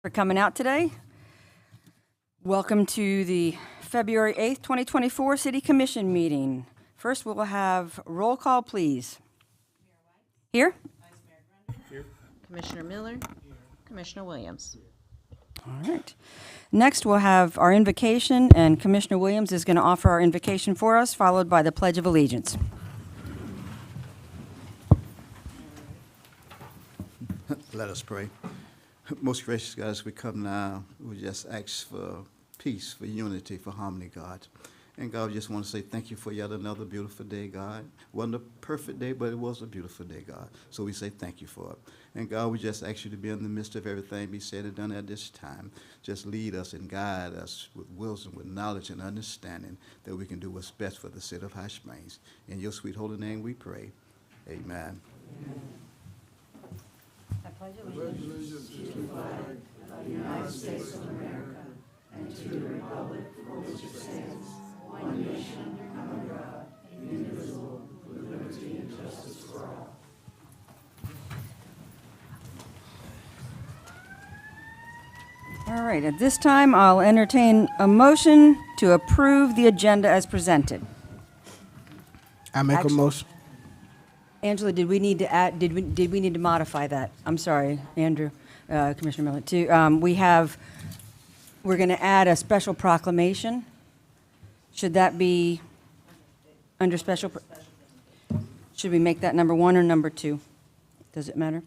for coming out today. Welcome to the February 8th, 2024 City Commission meeting. First, we'll have roll call, please. Here? Commissioner Miller. Commissioner Williams. All right. Next, we'll have our invocation, and Commissioner Williams is going to offer our invocation for us, followed by the Pledge of Allegiance. Let us pray. Most gracious God, as we come now, we just ask for peace, for unity, for harmony, God. And God, we just want to say thank you for yet another beautiful day, God. Wasn't a perfect day, but it was a beautiful day, God. So we say thank you for it. And God, we just ask you to be in the midst of everything be said and done at this time. Just lead us and guide us with wisdom, with knowledge and understanding that we can do what's best for the city of High Springs. In your sweet holy name we pray. Amen. All right, at this time, I'll entertain a motion to approve the agenda as presented. I make a Actually- motion. Angela, did we need to add, did we need to modify that? I'm sorry, Andrew, Commissioner Miller, we're going to add a special proclamation. Should that be under special? Should we make that number 1 or number 2? Does it matter?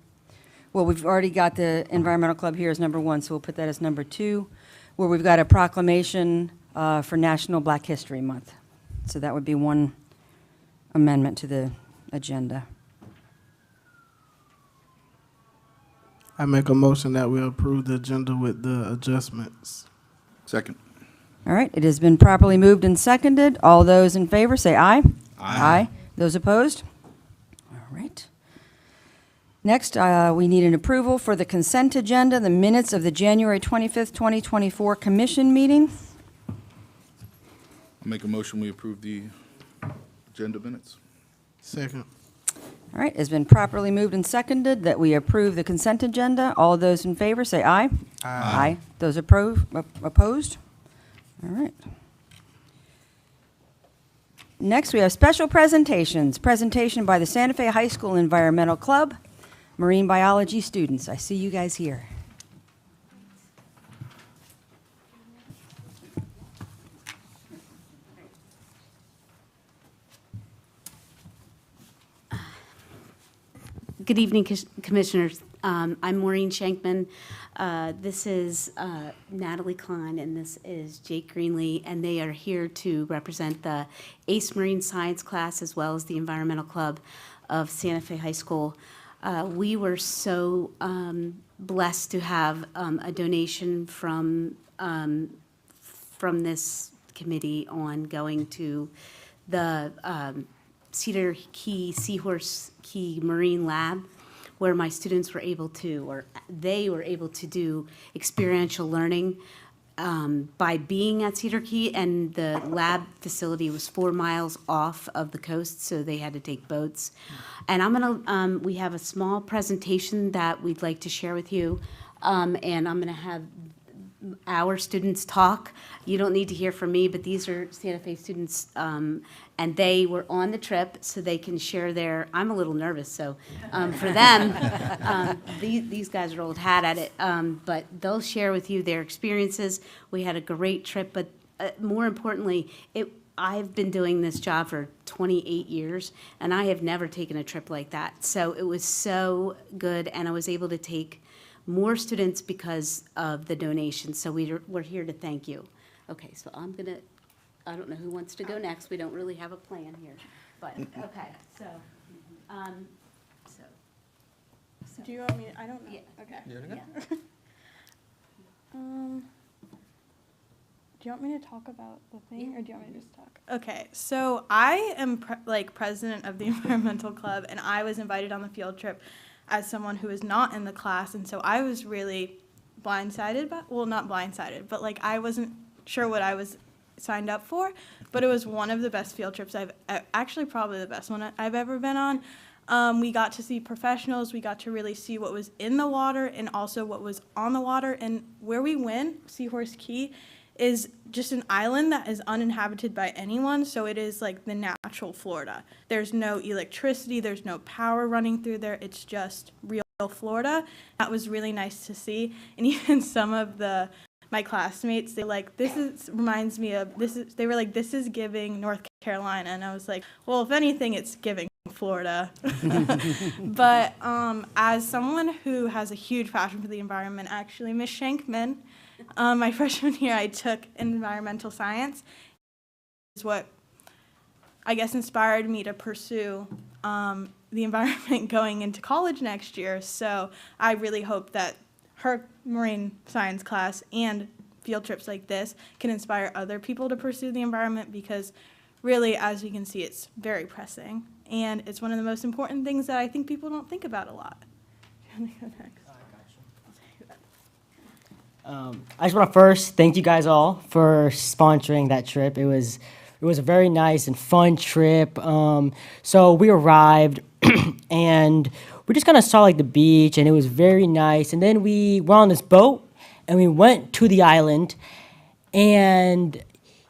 Well, we've already got the Environmental Club here as number 1, so we'll put that as number 2, where we've got a proclamation for National Black History Month. So that would be one amendment to the agenda. I make a motion that we approve the agenda with the adjustments. Second. All right, it has been properly moved and seconded. All those in favor, say aye. Aye. Those opposed? All right. Next, we need an approval for the consent agenda, the minutes of the January 25th, 2024 Commission meeting. I'll make a motion, we approve the agenda minutes. Second. All right, it's been properly moved and seconded that we approve the consent agenda. All those in favor, say aye. Aye. Those opposed? All right. Next, we have special presentations. Presentation by the Santa Fe High School Environmental Club, marine biology students. I see you guys here. Good evening, Commissioners. I'm Maureen Shankman. This is Natalie Klein, and this is Jake Greenlee, and they are here to represent the ACE Marine Science class as well as the Environmental Club of Santa Fe High School. We were so blessed to have a donation from this committee on going to the Cedar Key Seahorse Key Marine Lab, where my students were able to, or they were able to do experiential learning by being at Cedar Key, and the lab facility was 4 miles off of the coast, so they had to take boats. And we have a small presentation that we'd like to share with you, and I'm gonna have our students talk. You don't need to hear from me, but these are Santa Fe students, and they were on the trip, so they can share their, I'm a little nervous, so for them, these guys are old hat at it, but they'll share with you their experiences. We had a great trip, but more importantly, I've been doing this job for 28 years, and I have never taken a trip like that. So it was so good, and I was able to take more students because of the donation, so we're here to thank you. Okay, so I don't know who wants to go next, we don't really have a plan here, but, okay, so. Do you want me, I don't know, Yeah. okay. Yeah. Do you want me to talk about the thing, or do you want me to just talk? Okay, so I am president of the Environmental Club, and I was invited on the field trip as someone who is not in the class, and so I was really blindsided, not blindsided, but I wasn't sure what I was signed up for, but it was one of the best field trips actually probably the best one I've ever been on. We got to see professionals. We got to really see what was in the water and also what was on the water. And where we went, Seahorse Key, is just an island that is uninhabited by anyone. So it is like the natural Florida. There's no electricity. There's no power running through there. It's just real Florida. That was really nice to see. And even some of my classmates, they were like, this were like, this is giving North Carolina. And I was like, well, if anything, it's giving Florida. But as someone who has a huge passion for the environment, actually, Ms. Shankman, my freshman year, I took environmental science. Is what I guess inspired me to pursue the environment going into college next year. So I really hope that her marine science class and field trips like this can inspire other people to pursue the environment, because really, as you can see, it's very pressing. And it's one of the most important things that I think people don't think about a lot. Do you want to go next? I just want to first thank you guys all for sponsoring that trip. It was a very nice and fun trip. So we arrived and we just kind of saw like the beach, and it was very nice. And then we were on this boat and we went to the island, and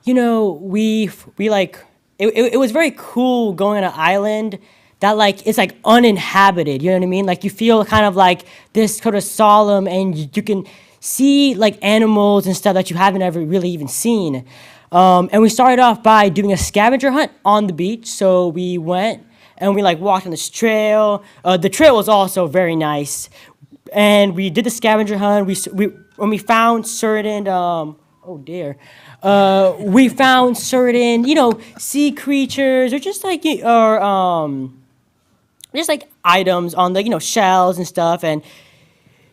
you know we like it was very cool going on an island that like it's like uninhabited. You know what I mean? Like you feel kind of like this sort of solemn, and you can see like animals and stuff that you haven't ever really even seen. And we started off by doing a scavenger hunt on the beach. So we went and we like walked on this trail. The trail was also very nice. And we did the scavenger hunt. When we found certain, we found certain, you know, sea creatures or just like, just like items on the, you know, shells and stuff. And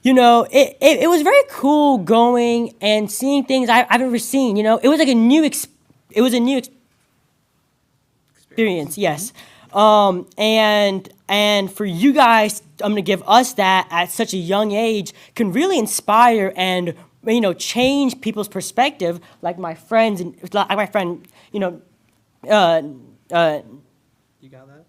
you know, it was very cool going and seeing things I've never seen. You know, it was like a new experience. Yes, and for you guys, I'm gonna give us that at such a young age can really inspire and you know change people's perspective. Like my friends and like my friend, you know, you got that?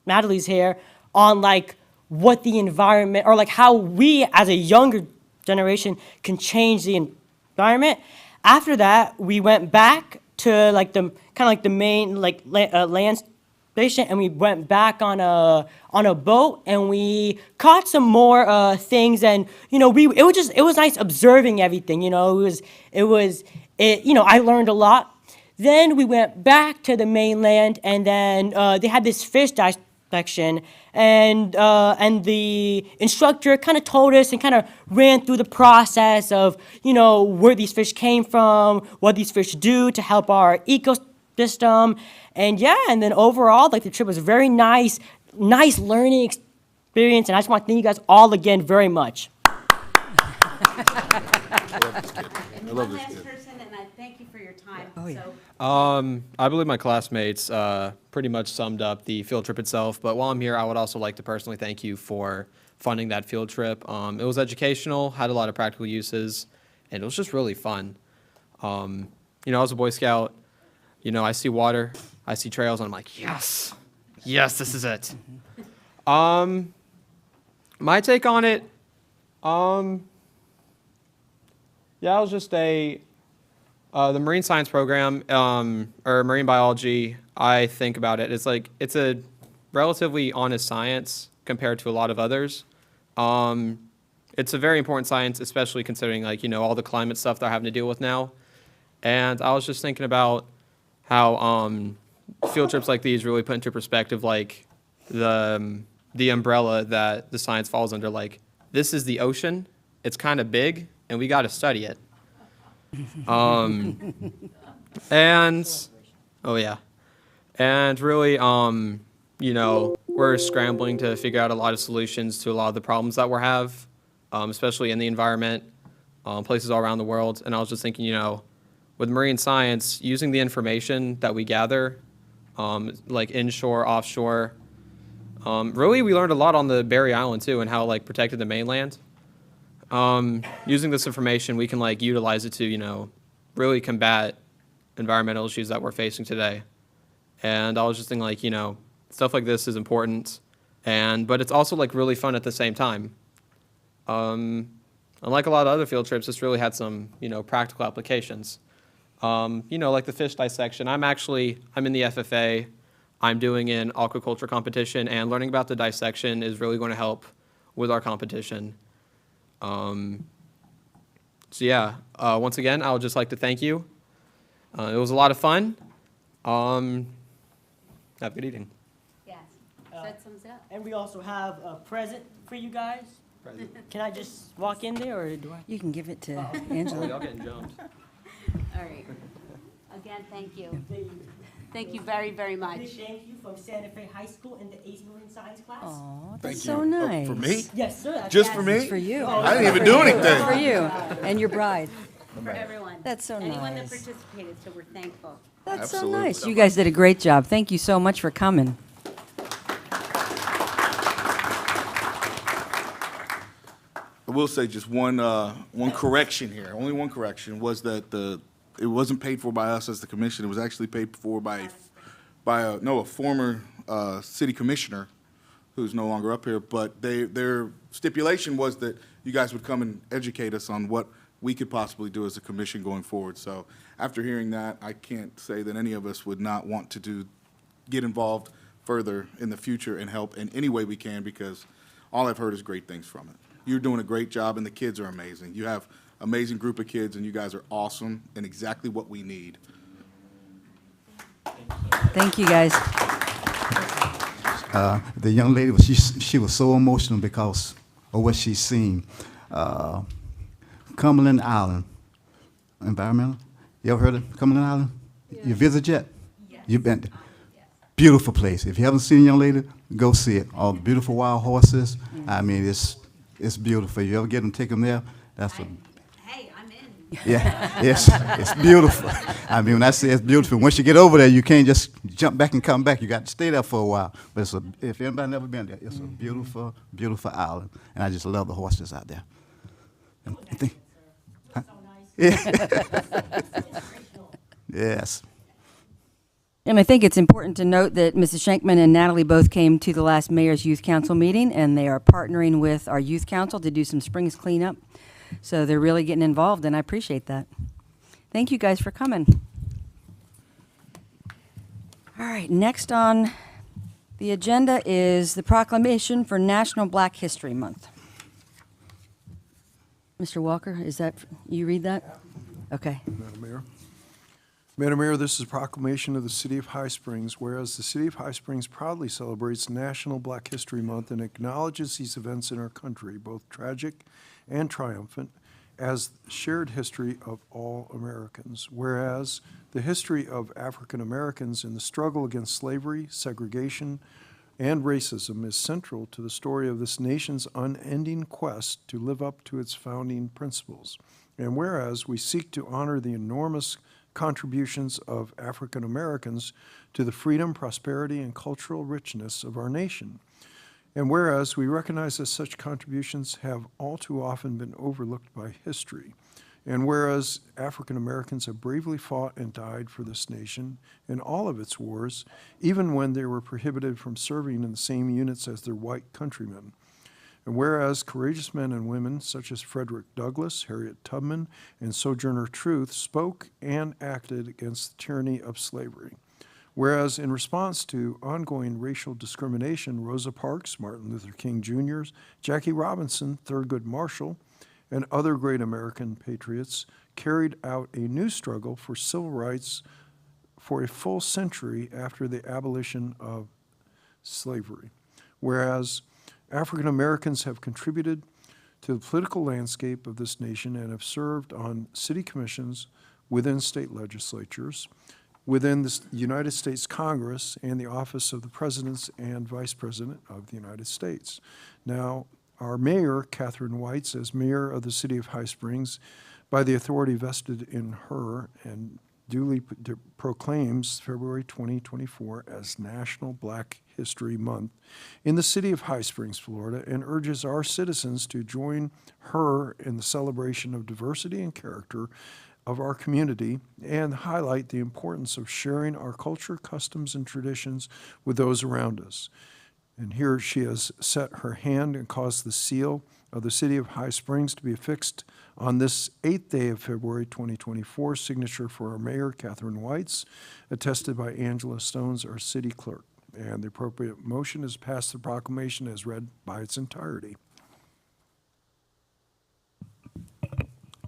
Natalie's here on like what the environment, or like how we as a younger generation can change the environment. After that, we went back to like the kind of like the main like land station, and we went back on a boat, and we caught some more things, and you know it was nice observing everything. You know you know I learned a lot. Then we went back to the mainland, and then they had this fish dissection, and the instructor kind of told us and kind of ran through the process of, you know, where these fish came from, what these fish do to help our ecosystem. And yeah, and then overall, like the trip was very nice learning experience. And I just want to thank you guys all again very much. And one last person, and I thank you for your time. Oh, yeah. So, I believe my classmates pretty much summed up the field trip itself, but while I'm here, I would also like to personally thank you for funding that field trip. It was educational, had a lot of practical uses, and it was just really fun. You know, as a Boy Scout, you know, I see water, I see trails, and I'm like, yes, this is it. My take on it, yeah, it was just the marine science program, or marine biology, I think about it, it's like, it's a relatively honest science compared to a lot of others. It's a very important science, especially considering like, you know, all the climate stuff they're having to deal with now. And I was just thinking about how field trips like these really put into perspective like the umbrella that the science falls under. Like, this is the ocean, it's kind of big, and we got to study it. And really, you know, we're scrambling to figure out a lot of solutions to a lot of the problems that we have, especially in the environment, places all around the world. And I was just thinking, you know, with marine science, using the information that we gather, like inshore, offshore, really we learned a lot on the Barry Island too, and how like protected the mainland. Using this information, we can like utilize it to, you know, really combat environmental issues that we're facing today. And I was just thinking like, you know, stuff like this is important, but it's also like really fun at the same time. Unlike a lot of other field trips, this really had some, practical applications. Like the fish dissection. I'm in the FFA. I'm doing an aquaculture competition, and learning about the dissection is really going to help with our competition. Once again, I would just like to thank you. It was a lot of fun. Have good eating. Yes. That sums it up. And we also have a present for you guys. Can I just walk in there, or do I? You can give it to Oh, Angela. y'all getting jumped. All right. Again, thank you. Thank you very, very much. Thank you from Santa Fe High School in the Ace Marine Science class. Oh, Thank that's you. so Oh, nice. for me? Yes, sir. Just for It's me? for you. I didn't even do anything. For you and your bride. For everyone. That's so Anyone that nice. participated, so we're thankful. That's Absolutely. so nice. You guys did a great job. Thank you so much for coming. I will say just one correction here. Only one correction was that it wasn't paid for by us as the commission. It was actually paid for by a former city commissioner who's no longer up here. But their stipulation was that you guys would come and educate us on what we could possibly do as a commission going forward. So after hearing that, I can't say that any of us would not want to get involved further in the future and help in any way we can, because all I've heard is great things from it. You're doing a great job, and the kids are amazing. You have an amazing group of kids, and you guys are awesome and exactly what we need. Thank you, guys. The young lady, she was so emotional because of what she's seen. Cumberland Island, environmental. You ever heard of Cumberland Island? You visit yet? Yes. You've been there. Beautiful place. If you haven't seen Young Lady, go see it. All the beautiful wild horses. I mean, it's beautiful. You ever get them, take them there? Hey, I'm in. Yeah, it's beautiful. I mean, when I say it's beautiful, once you get over there, you can't just jump back and come back. You got to stay there for a while. But if anybody never been there, it's a beautiful, beautiful island, and I just love the horses out there. And I think, huh? Yeah. Yes. And I think it's important to note that Mrs. Shankman and Natalie both came to the last Mayor's Youth Council meeting, and they are partnering with our Youth Council to do some Springs cleanup. So they're really getting involved, and I appreciate that. Thank you guys for coming. All right, next on the agenda is the proclamation for National Black History Month. Mr. Walker, is that, you read that? Okay. Madam Mayor. Madam Mayor, this is a proclamation of the City of High Springs, whereas the City of High Springs proudly celebrates National Black History Month and acknowledges these events in our country, both tragic and triumphant, as shared history of all Americans. Whereas the history of African Americans in the struggle against slavery, segregation, and racism is central to the story of this nation's unending quest to live up to its founding principles. And whereas we seek to honor the enormous contributions of African Americans to the freedom, prosperity, and cultural richness of our nation. And whereas we recognize that such contributions have all too often been overlooked by history. And whereas African Americans have bravely fought and died for this nation in all of its wars, even when they were prohibited from serving in the same units as their white countrymen. And whereas courageous men and women such as Frederick Douglass, Harriet Tubman, and Sojourner Truth spoke and acted against the tyranny of slavery. Whereas in response to ongoing racial discrimination, Rosa Parks, Martin Luther King Jr., Jackie Robinson, Thurgood Marshall, and other great American patriots carried out a new struggle for civil rights for a full century after the abolition of slavery. Whereas African Americans have contributed to the political landscape of this nation and have served on city commissions, within state legislatures, within the United States Congress, and the office of the President and Vice President of the United States. Now, our mayor, Catherine Whites, as mayor of the City of High Springs, by the authority vested in her, and duly proclaims February 2024 as National Black History Month in the City of High Springs, Florida, and urges our citizens to join her in the celebration of diversity and character of our community and highlight the importance of sharing our culture, customs, and traditions with those around us. And here she has set her hand and caused the seal of the City of High Springs to be affixed on this 8th day of February 2024, signature for our Mayor, Catherine Whites, attested by Angela Stones, our City Clerk. And the appropriate motion is pass the proclamation as read by its entirety.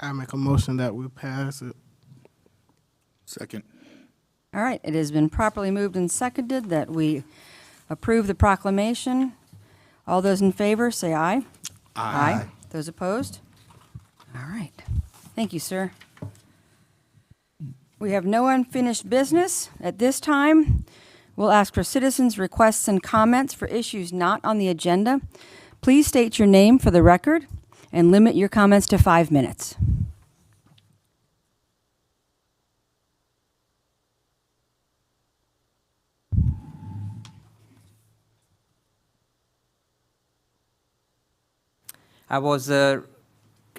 I make a motion that we pass it. Second. All right, it has been properly moved and seconded that we approve the proclamation. All those in favor, say aye. Aye. Those opposed? All right. Thank you, sir. We have no unfinished business. At this time, we'll ask for citizens' requests and comments for issues not on the agenda. Please state your name for the record and limit your comments to 5 minutes.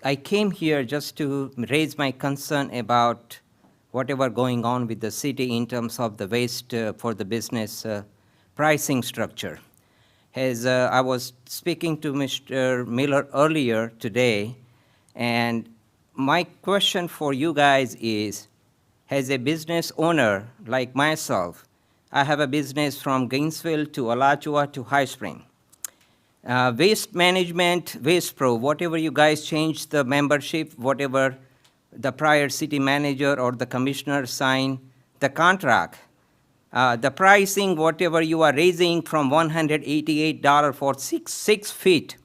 I came here just to raise my concern about whatever going on with the city in terms of the waste for the business pricing structure. As I was speaking to Mr. Miller earlier today, and my question for you guys is, as a business owner like myself, I have a business from Gainesville to Alachua to High Spring. Waste management, Waste Pro, whatever you guys changed the membership, whatever the prior city manager or the commissioner signed the contract, the pricing, whatever you are raising from $188 for six feet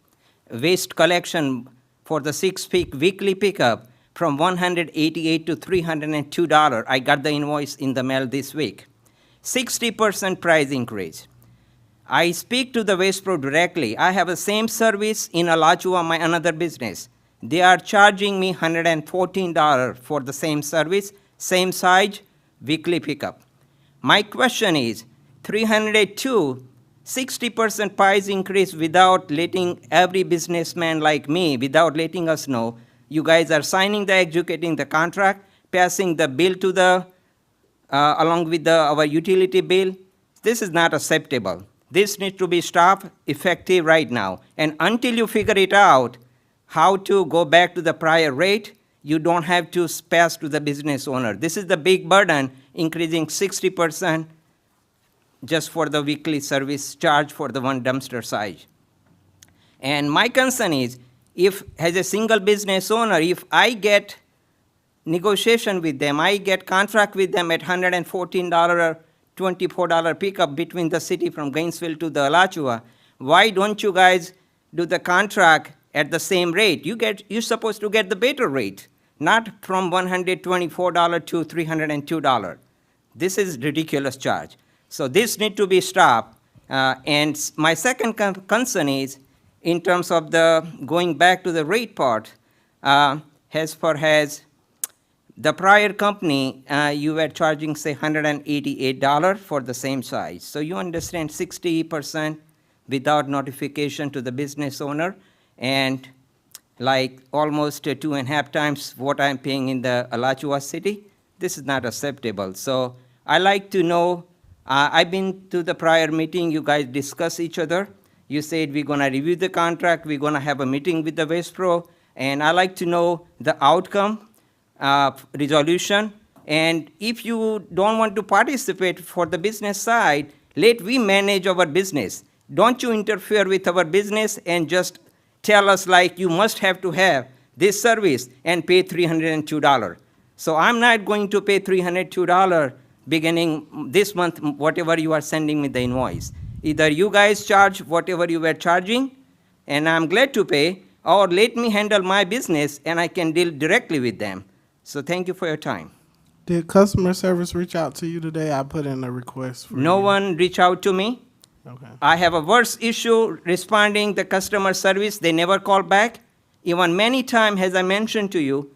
waste collection for the 6 feet weekly pickup from $188 to $302. I got the invoice in the mail this week. 60% price increase. I speak to the Waste Pro directly. I have the same service in Alachua, my another business. They are charging me $114 for the same service, same size, weekly pickup. My question is, $302, 60% price increase without letting every businessman like me, without letting us know. You guys are signing the, executing the contract, passing the bill to the, along with our utility bill. This is not acceptable. This needs to be stopped effective right now. And until you figure it out, how to go back to the prior rate, you don't have to pass to the business owner. This is the big burden, increasing 60% just for the weekly service charge for the one dumpster size. And my concern is, if as a single business owner, if I get negotiation with them, I get contract with them at $114 or $24 pickup between the city from Gainesville to the Alachua, why don't you guys do the contract at the same rate? You're supposed to get the better rate, not from $124 to $302. This is ridiculous charge. So this need to be stopped. And my second concern is, in terms of the going back to the rate part, as far as the prior company, you were charging, say, $188 for the same size. So you understand 60% without notification to the business owner, and like almost 2.5 times what I'm paying in the Alachua city. This is not acceptable. So I like to know, I've been to the prior meeting, you guys discuss each other. You said we're gonna review the contract, we're gonna have a meeting with the Waste Pro, and I like to know the outcome, resolution. And if you don't want to participate for the business side, let we manage our business. Don't you interfere with our business and just tell us like you must have to have this service and pay $302. So I'm not going to pay $302 beginning this month, whatever you are sending me the invoice. Either you guys charge whatever you were charging, and I'm glad to pay, or let me handle my business and I can deal directly with them. So thank you for your time. Did customer service reach out to you today? I put in a request for No you. one reached out to me. Okay. I have a worse issue responding the customer service. They never call back. Even many times, as I mentioned to you,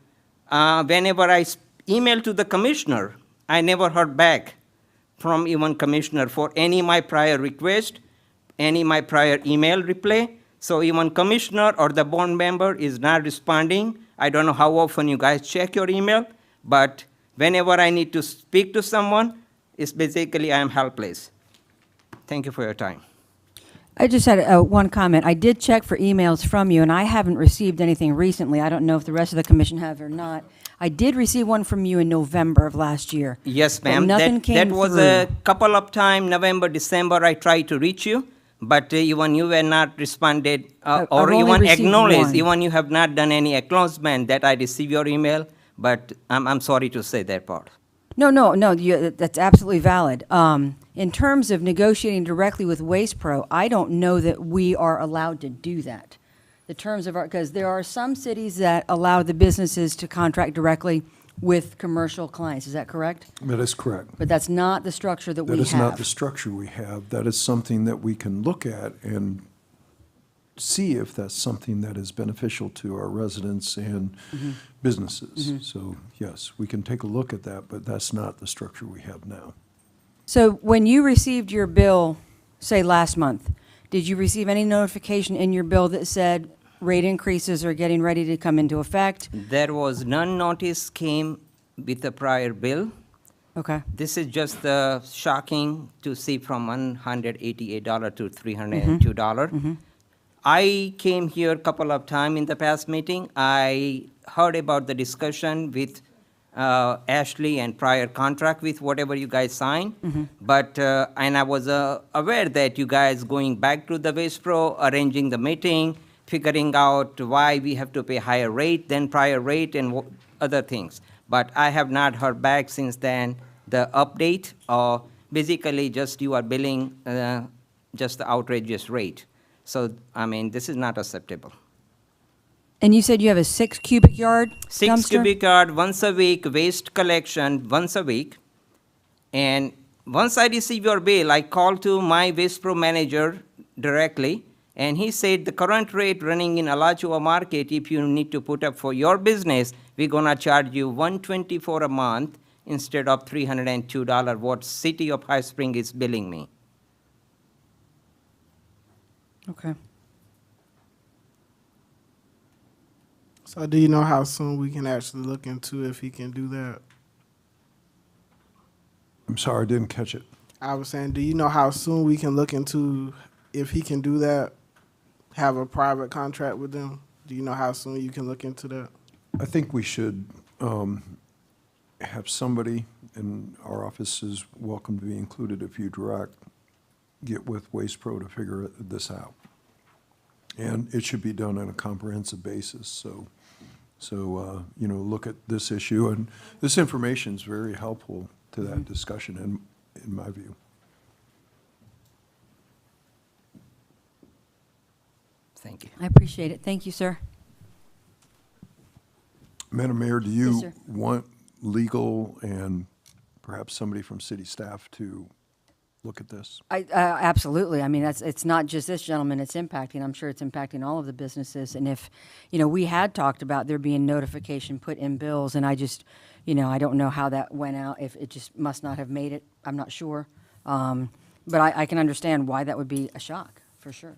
whenever I email to the commissioner, I never heard back from even commissioner for any of my prior request, any of my prior email reply. So even commissioner or the board member is not responding. I don't know how often you guys check your email, but whenever I need to speak to someone, it's basically I am helpless. Thank you for your time. I just had one comment. I did check for emails from you, and I haven't received anything recently. I don't know if the rest of the commission have or not. I did receive one from you in November of last year. Yes, but ma'am. nothing That came was through. a couple of times, November, December, I tried to reach you, but even you were not responded I've or only even received acknowledged. one. Even you have not done any acknowledgement that I received your email, but I'm sorry to say that part. No, that's absolutely valid. In terms of negotiating directly with Waste Pro, I don't know that we are allowed to do that. The terms of our, because there are some cities that allow the businesses to contract directly with commercial clients. Is that correct? That is correct. But that's not the structure that we That have. is not the structure we have. That is something that we can look at and see if that's something that is beneficial to our residents and businesses. So, yes, we can take a look at that, but that's not the structure we have now. So when you received your bill, say last month, did you receive any notification in your bill that said rate increases are getting ready to come into effect? There was none notice came with the prior bill. Okay. This is just shocking to see from $188 to $302. I came here a couple of times in the past meeting. I heard about the discussion with Ashley and prior contract with whatever you guys signed. But, and I was aware that you guys going back to the Waste Pro, arranging the meeting, figuring out why we have to pay higher rate than prior rate and other things. But I have not heard back since then the update, or basically just you are billing just the outrageous rate. So, I mean, this is not acceptable. And you said you have a 6 cubic yard 6 dumpster? cubic yard once a week, waste collection once a week. And once I receive your bill, I call to my Waste Pro manager directly, and he said the current rate running in Alachua market, if you need to put up for your business, we're gonna charge you $124 a month instead of $302, what City of High Spring is billing me. Okay. So do you know how soon we can actually look into if he can do that? I'm sorry, I didn't catch it. I was saying, do you know how soon we can look into if he can do that, have a private contract with them? Do you know how soon you can look into that? I think we should have somebody, and our office is welcome to be included if you direct, get with Waste Pro to figure this out. And it should be done on a comprehensive basis. So you know, look at this issue, and this information is very helpful to that discussion, in my view. Thank you. I appreciate it. Thank you, sir. Madam Mayor, do Yes, you sir. want legal and perhaps somebody from city staff to look at this? Absolutely. I mean, it's not just this gentleman it's impacting. I'm sure it's impacting all of the businesses. And if, you know, we had talked about there being notification put in bills, and I just, you know, I don't know how that went out, if it just must not have made it. I'm not sure. But I can understand why that would be a shock, for sure.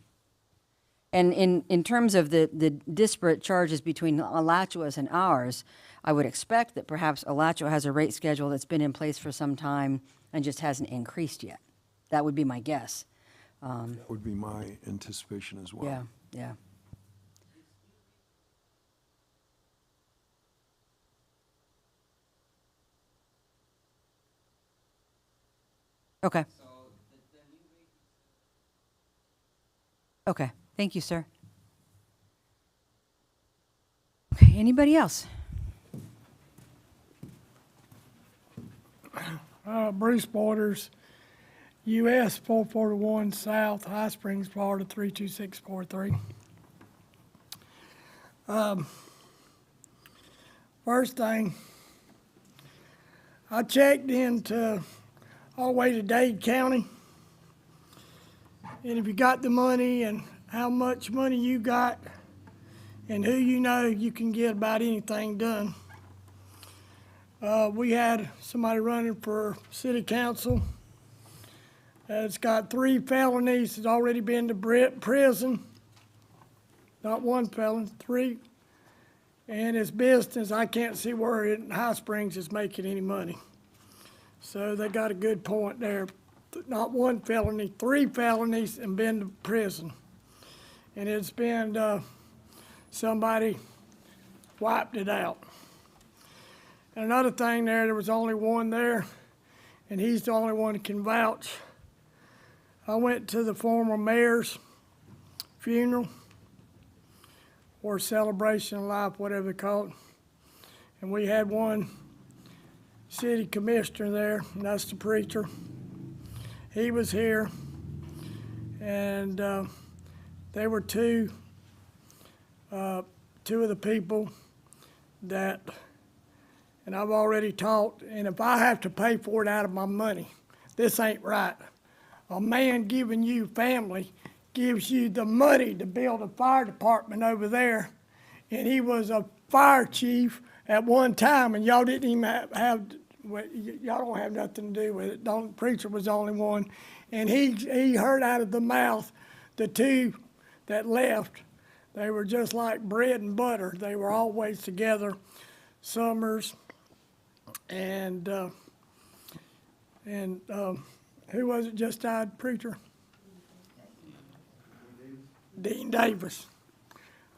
And in terms of the disparate charges between Alachua's and ours, I would expect that perhaps Alachua has a rate schedule that's been in place for some time and just hasn't increased yet. That would be my guess. That would be my anticipation as well. Yeah, yeah. Okay. Okay, thank you, sir. Okay, anybody else? Bruce Borders, US 441 South, High Springs, Florida 32643. First thing, I checked into all the way to Dade County. And if you got the money and how much money you got and who you know, you can get about anything done. We had somebody running for city council that's got 3 felonies, has already been to prison. Not one felon, 3. And his business, I can't see where High Springs is making any money. So they got a good point there. Not one felony, 3 felonies and been to prison. And it's been, somebody wiped it out. And another thing there was only one there, and he's the only one that can vouch. I went to the former mayor's funeral, or celebration of life, whatever they call it. And we had one city commissioner there, and that's the preacher. He was here, and there were two of the people that, and I've already talked, and if I have to pay for it out of my money, this ain't right. A man giving you family gives you the money to build a fire department over there, and he was a fire chief at one time, and y'all didn't even y'all don't have nothing to do with it. The preacher was the only one, and he heard out of the mouth the 2 that left. They were just like bread and butter. They were always together. Summers and who was it just died, preacher? Dean Davis.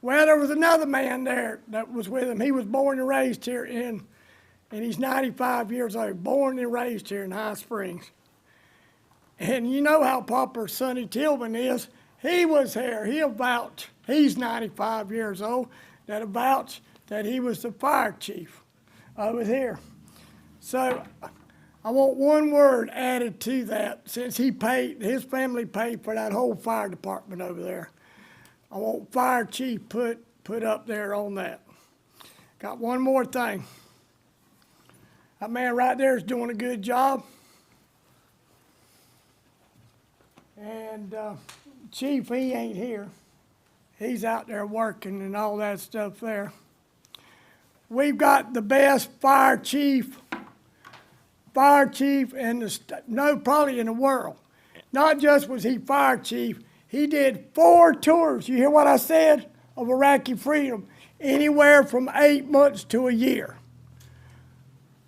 Well, there was another man there that was with him. He was born and raised here and he's 95 years old, born and raised here in High Springs. And you know how popular Sonny Tillman is. He was here. He'll vouch. He's 95 years old. That'll vouch that he was the fire chief over here. So I want one word added to that, since his family paid for that whole fire department over there. I want fire chief put up there on that. Got one more thing. That man right there is doing a good job. And chief, he ain't here. He's out there working and all that stuff there. We've got the best fire chief in probably in the world. Not just was he fire chief, he did 4 tours, you hear what I said, of Iraqi freedom, anywhere from 8 months to a year.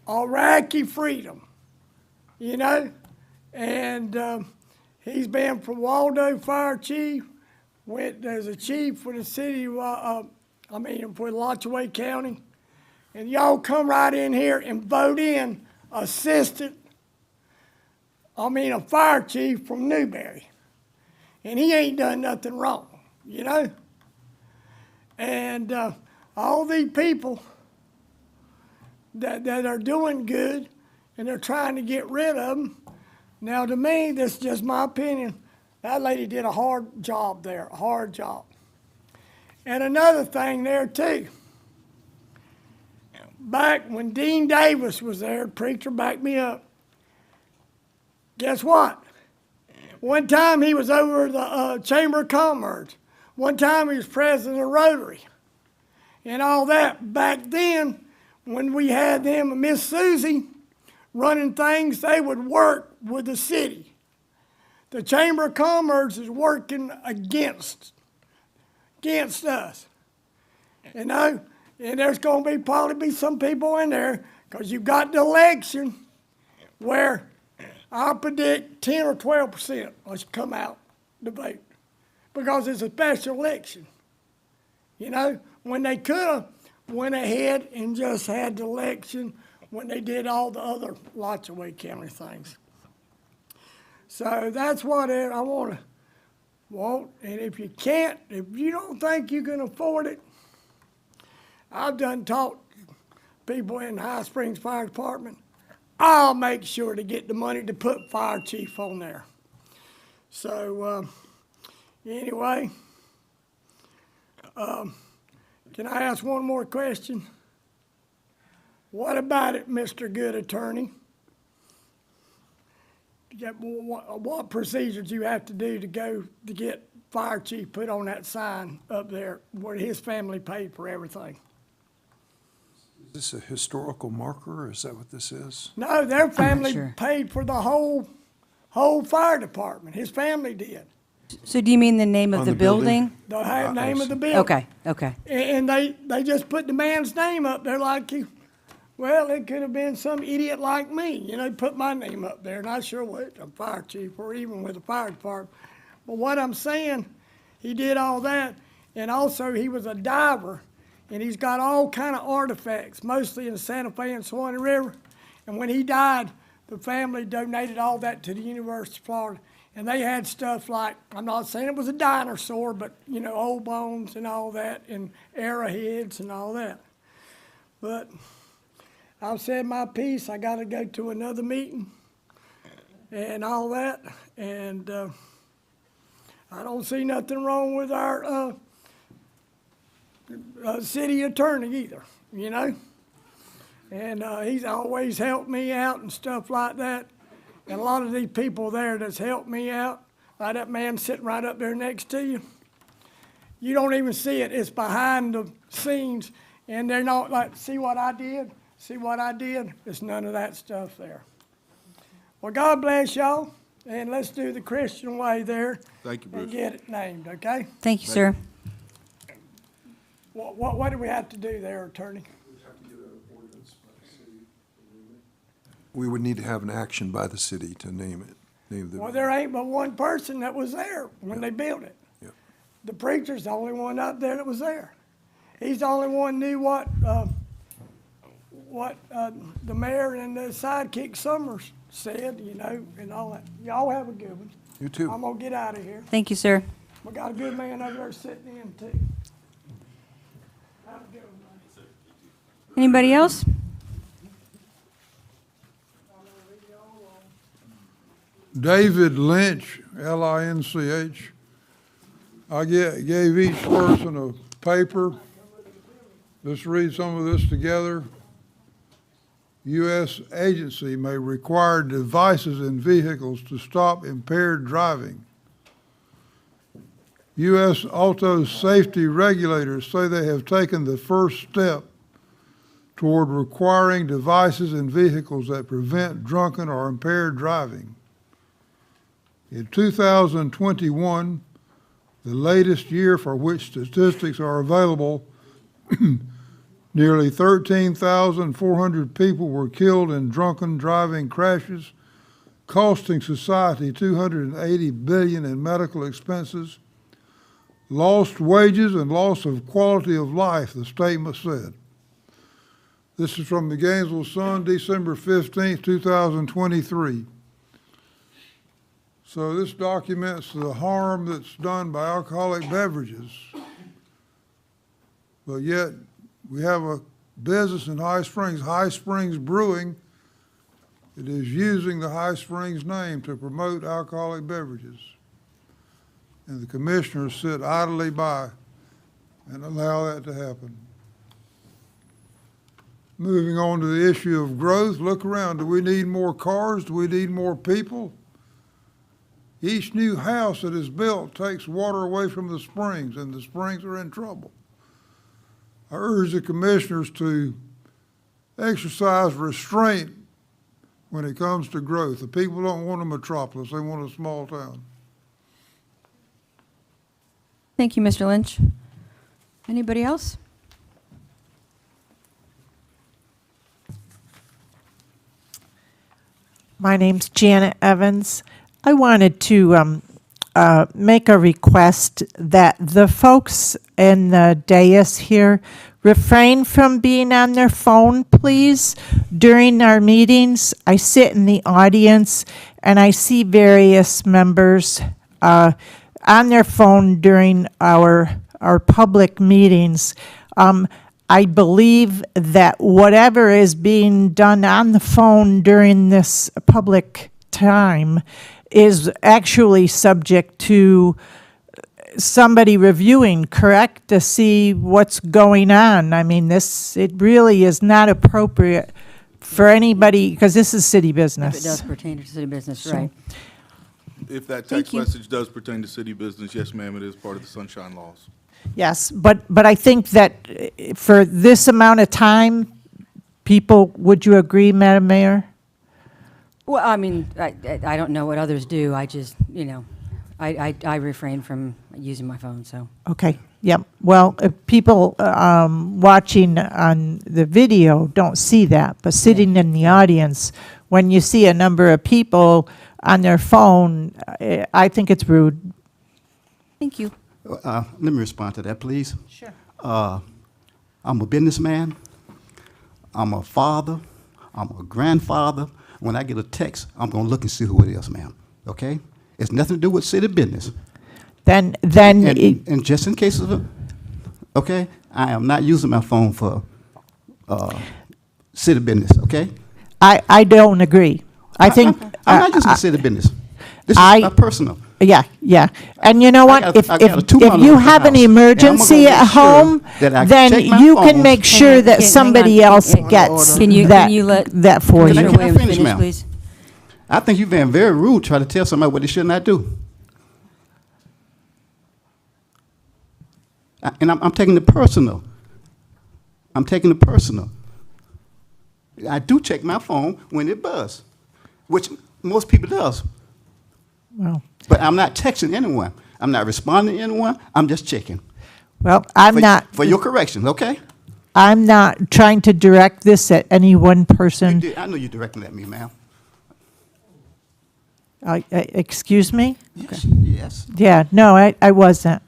Iraqi freedom, you know? And he's been from Waldo fire chief, went as a chief for the city, for Alachua County. And y'all come right in here and vote in a fire chief from Newberry. And he ain't done nothing wrong, you know? And all these people that are doing good and they're trying to get rid of them. Now, to me, this is just my opinion. That lady did a hard job there, a hard job. And another thing there, too. Back when Dean Davis was there, the preacher backed me up. Guess what? One time he was over the Chamber of Commerce. One time he was president of Rotary. And all that. Back then, when we had them and Miss Susie running things, they would work with the city. The Chamber of Commerce is working against us. You know? And there's going to probably be some people in there, because you've got the election where I predict 10 or 12% will come out to vote, because it's a special election. You know, when they could have went ahead and just had the election when they did all the other Alachua County things. So that's what I want. And if you don't think you can afford it, I've done taught people in High Springs Fire Department, I'll make sure to get the money to put fire chief on there. So anyway, can I ask one more question? What about it, Mr. Good Attorney? What procedures do you have to do to go to get fire chief put on that sign up there where his family paid for everything? Is this a historical marker, or is that what this is? No, their family sure. paid for the whole fire department. His family did. So do you mean the name of On the the building? building? The name of the building. Okay, okay. And they just put the man's name up there like he, well, it could have been some idiot like me, you know, put my name up there, and I sure was a fire chief or even with the fire department. But what I'm saying, he did all that, and also he was a diver, and he's got all kind of artifacts, mostly in the Santa Fe and Swanee River. And when he died, the family donated all that to the University of Florida. And they had stuff like, I'm not saying it was a dinosaur, but, you know, old bones and all that, and arrowheads and all that. But I've said my piece. I got to go to another meeting and all that. And I don't see nothing wrong with our city attorney either, you know? And he's always helped me out and stuff like that. And a lot of these people there that's helped me out, like that man sitting right up there next to you, you don't even see it. It's behind the scenes. And they're not like, see what I did? See what I did? There's none of that stuff there. Well, God bless y'all. And let's do the Christian way there. Thank you, Bruce. And get it named, okay? Thank you, sir. What do we have to do there, attorney? We would need to have an action by the city to name it, name the. Well, there ain't but one person that was there when they built it. Yeah. The preacher's the only one up there that was there. He's the only one knew what the mayor and the sidekick Summers said, you know, and all that. Y'all have a good one. You too. I'm gonna get out of here. Thank you, sir. We got a good man over there sitting in too. Have a good one. Anybody else? David Lynch, L-I-N-C-H. I gave each person a paper. Let's read some of this together. U.S. agency may require devices in vehicles to stop impaired driving. U.S. auto safety regulators say they have taken the first step toward requiring devices in vehicles that prevent drunken or impaired driving. In 2021, the latest year for which statistics are available, nearly 13,400 people were killed in drunken driving crashes, costing society $280 billion in medical expenses, lost wages and loss of quality of life, the statement said. This is from the Gainesville Sun, December 15, 2023. So this documents the harm that's done by alcoholic beverages. But yet, we have a business in High Springs Brewing. It is using the High Springs name to promote alcoholic beverages. And the commissioners sit idly by and allow that to happen. Moving on to the issue of growth, look around. Do we need more cars? Do we need more people? Each new house that is built takes water away from the springs, and the springs are in trouble. I urge the commissioners to exercise restraint when it comes to growth. The people don't want a metropolis, they want a small town. Thank you, Mr. Lynch. Anybody else? My name's Janet Evans. I wanted to make a request that the folks in the dais here refrain from being on their phone, please, during our meetings. I sit in the audience and I see various members on their phone during our public meetings. I believe that whatever is being done on the phone during this public time is actually subject to somebody reviewing, correct, to see what's going on. I mean, it really is not appropriate for anybody, because this is city business. If it does pertain to city business, So- right. If that Thank text you. message does pertain to city business, yes, ma'am, it is part of the sunshine laws. Yes, but I think that for this amount of time, people, would you agree, Madam Mayor? Well, I mean, I don't know what others do. I just, I refrain from using my phone, so. Okay, yep. Well, people watching on the video don't see that, but sitting in the audience, when you see a number of people on their phone, I think it's rude. Thank you. Let me respond to that, please. Sure. I'm a businessman. I'm a father. I'm a grandfather. When I get a text, I'm going to look and see who it is, ma'am. Okay? It's nothing to do with city business. Then And just in case of it, okay, I am not using my phone for city business, okay? I don't agree. I think I'm not using city business. This is I- my personal. Yeah. And you know what? got- If I got a 2 if month you old have an house, and I'm gonna emergency make at sure home, that I then check my you can phones. make sure that Hang on, somebody else hang on. gets Can you let that for Can I- you. can I Williams finish, ma'am? please? I think you've been very rude trying to tell somebody what they should not do. And I'm taking it personal. I'm taking it personal. I do check my phone when it buzzes, which most people does. Well, But I'm not texting anyone. I'm not responding to anyone. I'm just checking. I'm For- not. For your corrections, okay? I'm not trying to direct this at any one person. I know you're directing at me, ma'am. Excuse me? Yes. Yeah, no, I wasn't.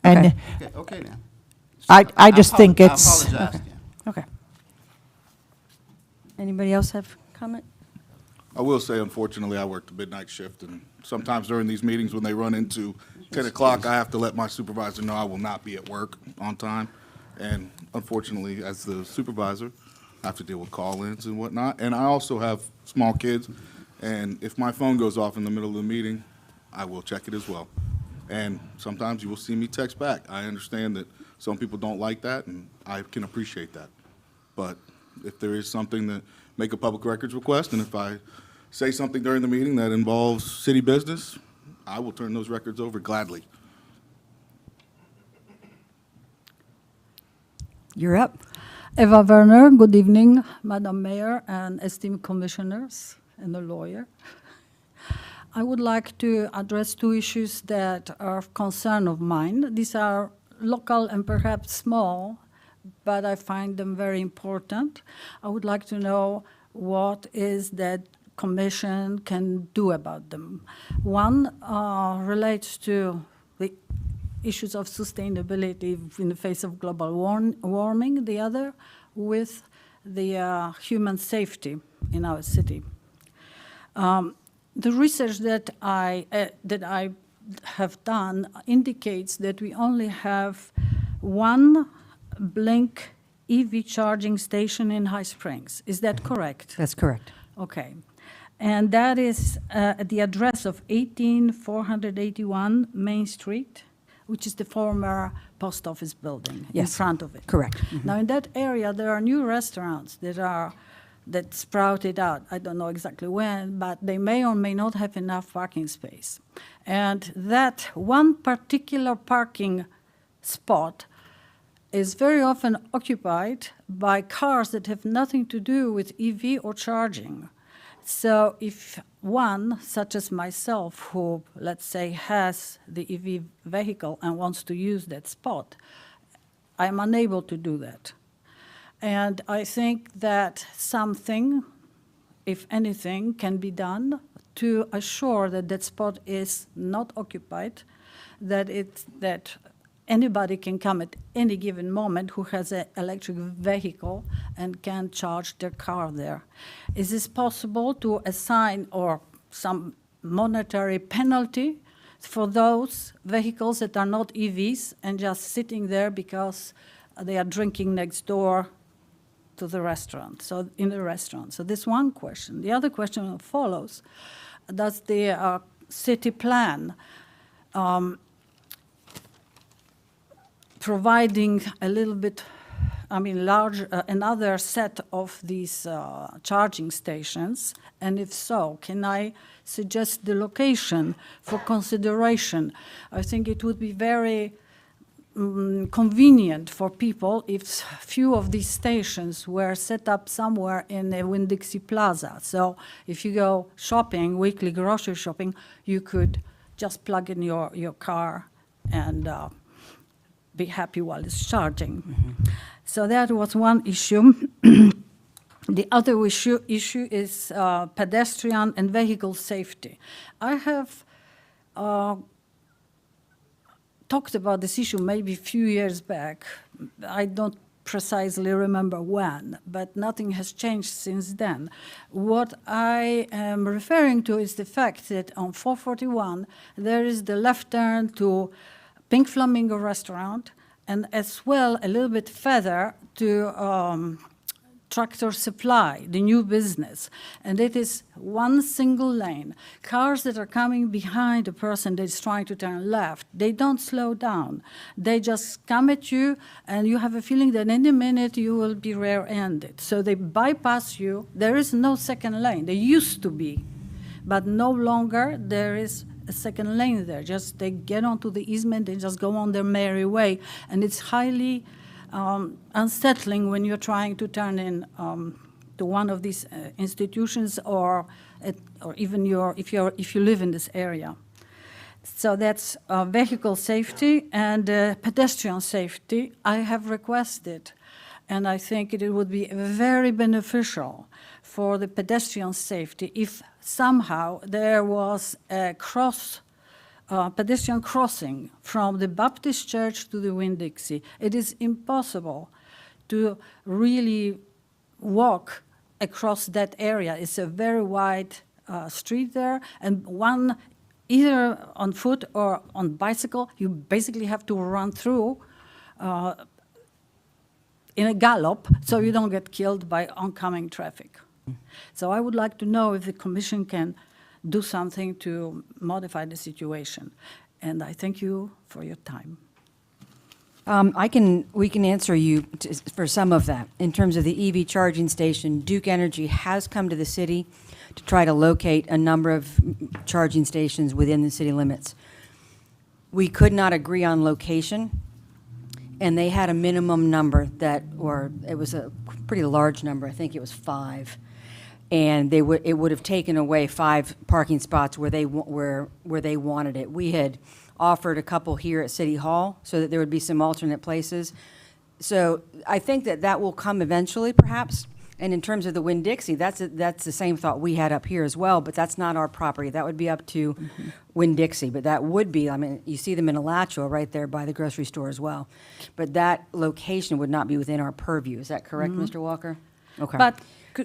And Okay. Okay then. I just think it's. I apologize. Okay. Anybody else have comment? I will say, unfortunately, I work the midnight shift, and sometimes during these meetings, when they run into 10 o'clock, I have to let my supervisor know I will not be at work on time. And unfortunately, as the supervisor, I have to deal with call-ins and whatnot. And I also have small kids, and if my phone goes off in the middle of the meeting, I will check it as well. And sometimes you will see me text back. I understand that some people don't like that, and I can appreciate that. But if there is something that, make a public records request, and if I say something during the meeting that involves city business, I will turn those records over gladly. You're up. Eva Werner, good evening, Madam Mayor and esteemed commissioners and the lawyer. I would like to address two issues that are of concern of mine. These are local and perhaps small, but I find them very important. I would like to know what is that Commission can do about them. One relates to the issues of sustainability in the face of global warming, the other with the human safety in our city. The research that I have done indicates that we only have one Blink EV charging station in High Springs. Is that correct? That's correct. Okay. And that is at the address of 18481 Main Street, which is the former post office building in Yes. front of it. Correct. Now, in that area, there are new restaurants that sprouted out. I don't know exactly when, but they may or may not have enough parking space. And that one particular parking spot is very often occupied by cars that have nothing to do with EV or charging. So if one, such as myself, who, let's say, has the EV vehicle and wants to use that spot, I'm unable to do that. And I think that something, if anything, can be done to assure that that spot is not occupied, that anybody can come at any given moment who has an electric vehicle and can charge their car there. Is this possible to assign or some monetary penalty for those vehicles that are not EVs and just sitting there because they are drinking next door to the restaurant, so in the restaurant? So this one question. The other question follows. Does the city plan providing a little bit, another set of these charging stations? And if so, can I suggest the location for consideration? I think it would be very convenient for people if few of these stations were set up somewhere in the Winn-Dixie Plaza. So if you go shopping, weekly grocery shopping, you could just plug in your car and be happy while it's charging. So that was one issue. The other issue is pedestrian and vehicle safety. I have talked about this issue maybe a few years back. I don't precisely remember when, but nothing has changed since then. What I am referring to is the fact that on 441, there is the left turn to Pink Flamingo restaurant, and as well a little bit further to Tractor Supply, the new business. And it is one single lane. Cars that are coming behind a person that's trying to turn left, they don't slow down. They just come at you, and you have a feeling that any minute you will be rear-ended. So they bypass you. There is no second lane. There used to be, but no longer there is a second lane there. Just they get onto the easement, they just go on their merry way. And it's highly unsettling when you're trying to turn in to one of these institutions, or even if you live in this area. So that's vehicle safety and pedestrian safety. I have requested, and I think it would be very beneficial for the pedestrian safety if somehow there was a pedestrian crossing from the Baptist Church to the Winn-Dixie. It is impossible to really walk across that area. It's a very wide street there, and one, either on foot or on bicycle, you basically have to run through in a gallop so you don't get killed by oncoming traffic. So I would like to know if the Commission can do something to modify the situation. And I thank you for your time. We can answer you for some of that. In terms of the EV charging station, Duke Energy has come to the city to try to locate a number of charging stations within the city limits. We could not agree on location, and they had a minimum number or it was a pretty large number, I think it was 5. And it would have taken away 5 parking spots where they wanted it. We had offered a couple here at City Hall so that there would be some alternate places. So I think that will come eventually, perhaps. And in terms of the Winn-Dixie, that's the same thought we had up here as well, but that's not our property. That would be up to Winn-Dixie, but that would be, I mean, you see them in Alachua right there by the grocery store as well. But that location would not be within our purview. Is that correct, Mr. Walker? Okay. But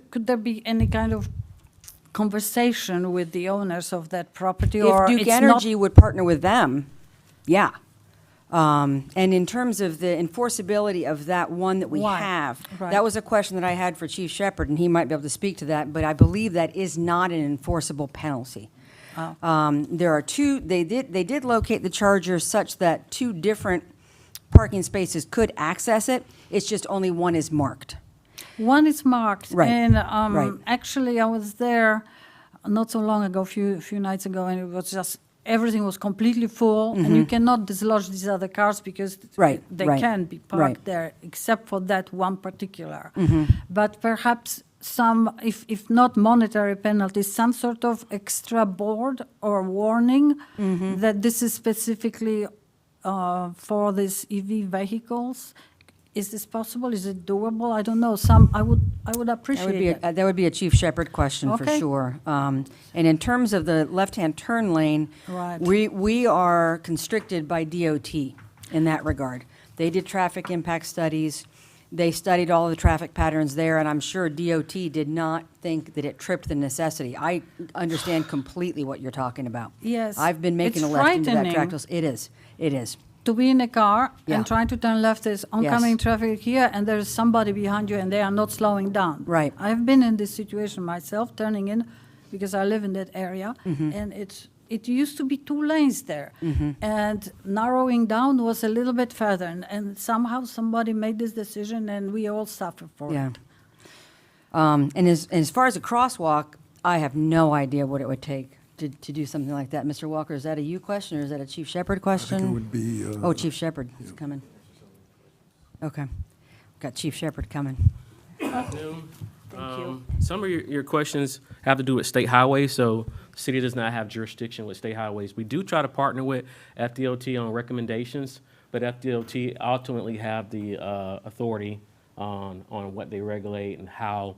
could there be any kind of conversation with the owners of that property? If Duke Energy would partner with them, yeah. And in terms of the enforceability of that one that we have, Right. that was a question that I had for Chief Shepherd, and he might be able to speak to that, but I believe that is not an enforceable penalty. Oh. There are 2, they did locate the chargers such that 2 different parking spaces could access it. It's just only one is marked. One is marked, Right, and right. actually I was there not so long ago, a few nights ago, and it was just, everything was completely full, and you cannot dislodge these other cars because Right, they right, can be parked right. there, except for that one particular. But perhaps some, if not monetary penalties, some sort of extra board or warning that this is specifically for these EV vehicles. Is this possible? Is it doable? I don't know. I would appreciate it. That would be a Chief Shepherd question for Okay. sure. And in terms of the left-hand turn lane, Right. we are constricted by DOT in that regard. They did traffic impact studies. They studied all the traffic patterns there, and I'm sure DOT did not think that it tripped the necessity. I understand completely what you're talking about. Yes. I've been making It's a left into that frightening. track. It is. To be in a car Yeah. and trying to turn left, there's oncoming traffic here, and there's somebody behind you, and they are not slowing down. Right. I've been in this situation myself, turning in, because I live in that area, and it used to be 2 lanes there, and narrowing down was a little bit further, and somehow somebody made this decision, and we all suffer for Yeah. it. And as far as a crosswalk, I have no idea what it would take to do something like that. Mr. Walker, is that a you question, or is that a Chief Shepherd question? I think it would be. Oh, Chief Shepherd is coming. Okay. Got Chief Shepherd coming. Thank you. Some of your questions have to do with state highways, so the city does not have jurisdiction with state highways. We do try to partner with FDOT on recommendations, but FDOT ultimately have the authority on what they regulate and how,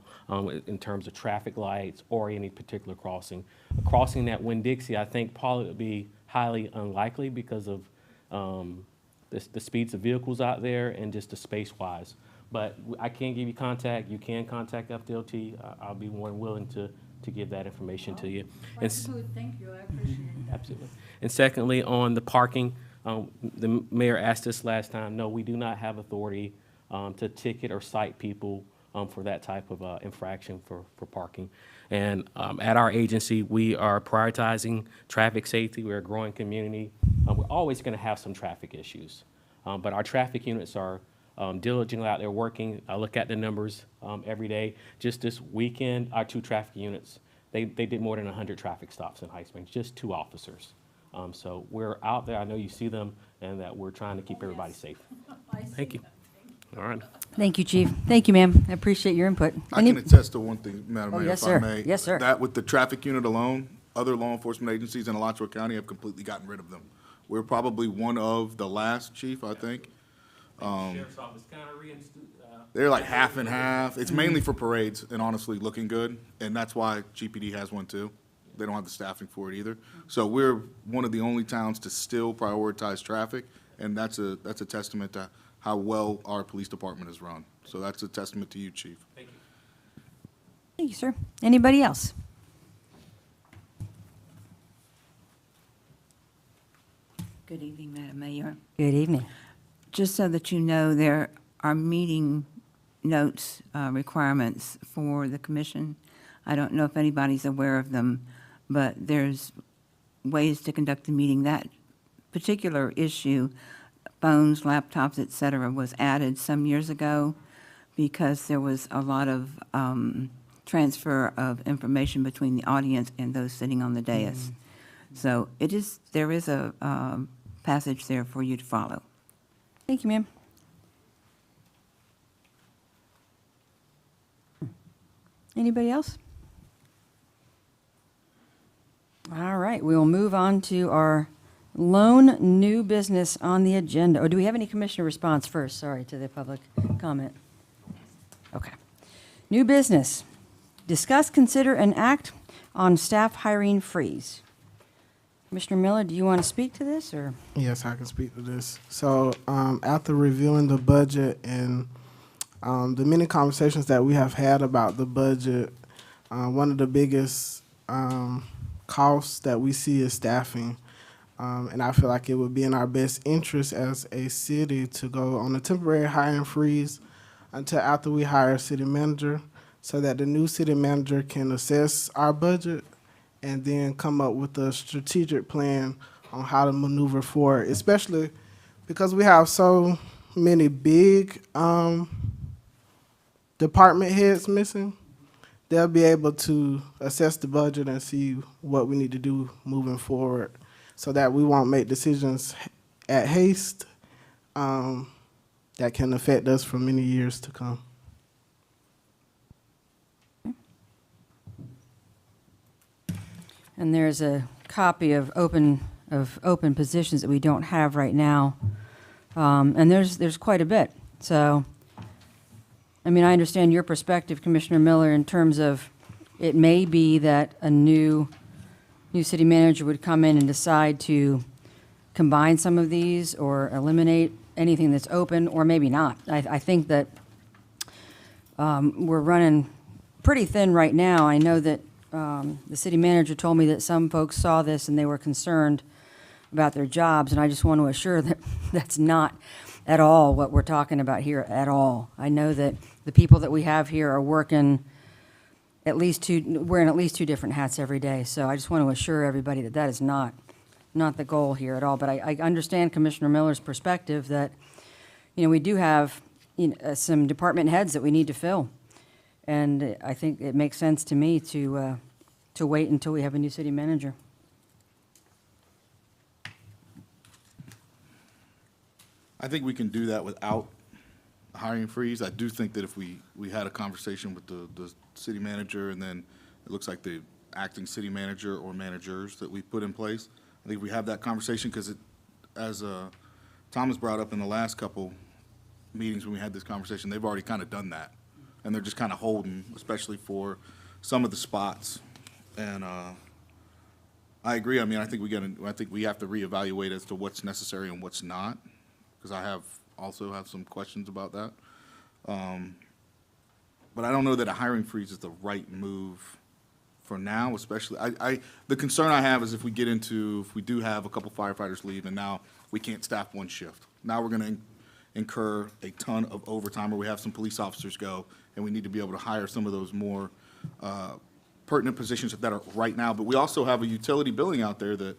in terms of traffic lights or any particular crossing. A crossing at Winn-Dixie, I think probably would be highly unlikely because of the speeds of vehicles out there and just the space-wise. But I can give you contact. You can contact FDOT. I'll be more than willing to give that information to you. And Thank you, I appreciate it. absolutely. And secondly, on the parking, the mayor asked us last time, no, we do not have authority to ticket or cite people for that type of infraction for parking. And at our agency, we are prioritizing traffic safety. We're a growing community. We're always going to have some traffic issues. But our traffic units are diligently out there working. I look at the numbers every day. Just this weekend, our 2 traffic units, they did more than 100 traffic stops in High Springs, just 2 officers. So we're out there. I know you see them, and that we're trying to keep everybody safe. Thank you. All right. Thank you, Chief. Thank you, ma'am. I appreciate your input. I can attest to one thing, Madam Oh, Mayor, yes, if sir. I may. Yes, sir. That with the traffic unit alone, other law enforcement agencies in Alachua County have completely gotten rid of them. We're probably one of the last, Chief, I think. Sheriff's office kind of They're like half and half. It's mainly for parades and honestly looking good, and that's why GPD has one too. They don't have the staffing for it either. So we're one of the only towns to still prioritize traffic, and that's a testament to how well our police department is run. So that's a testament to you, Chief. Thank you. Thank you, sir. Anybody else? Good evening, Madam Mayor. Good evening. Just so that you know, there are meeting notes requirements for the commission. I don't know if anybody's aware of them, but there's ways to conduct the meeting. That particular issue, phones, laptops, et cetera, was added some years ago because there was a lot of transfer of information between the audience and those sitting on the dais. So there is a passage there for you to follow. Thank you, ma'am. Anybody else? All right, we will move on to our lone new business on the agenda. Or do we have any commissioner response first? Sorry, to the public comment. Okay. New business. Discuss, consider, and act on staff hiring freeze. Commissioner Miller, do you want to speak to this, or? Yes, I can speak to this. So after reviewing the budget and the many conversations that we have had about the budget, one of the biggest costs that we see is staffing. And I feel like it would be in our best interest as a city to go on a temporary hiring freeze until after we hire a city manager, so that the new city manager can assess our budget and then come up with a strategic plan on how to maneuver forward, especially because we have so many big department heads missing. They'll be able to assess the budget and see what we need to do moving forward so that we won't make decisions at haste that can affect us for many years to come. And there's a copy of open positions that we don't have right now. And there's quite a bit. So, I mean, I understand your perspective, Commissioner Miller, in terms of it may be that a new city manager would come in and decide to combine some of these or eliminate anything that's open, or maybe not. I think that we're running pretty thin right now. I know that the city manager told me that some folks saw this and they were concerned about their jobs, and I just want to assure that that's not at all what we're talking about here at all. I know that the people that we have here are working wearing at least 2 different hats every day, so I just want to assure everybody that that is not the goal here at all. But I understand Commissioner Miller's perspective that, we do have some department heads that we need to fill. And I think it makes sense to me to wait until we have a new city manager. I think we can do that without a hiring freeze. I do think that if we had a conversation with the city manager, and then it looks like the acting city manager or managers that we put in place, I think if we have that conversation, because as Thomas brought up in the last couple meetings when we had this conversation, they've already kind of done that. And they're just kind of holding, especially for some of the spots. And I agree. I mean, I think we have to reevaluate as to what's necessary and what's not, because I also have some questions about that. But I don't know that a hiring freeze is the right move for now, especially. The concern I have is if we do have a couple firefighters leave and now we can't staff one shift. Now we're going to incur a ton of overtime, or we have some police officers go, and we need to be able to hire some of those more pertinent positions that are right now. But we also have a utility billing out there that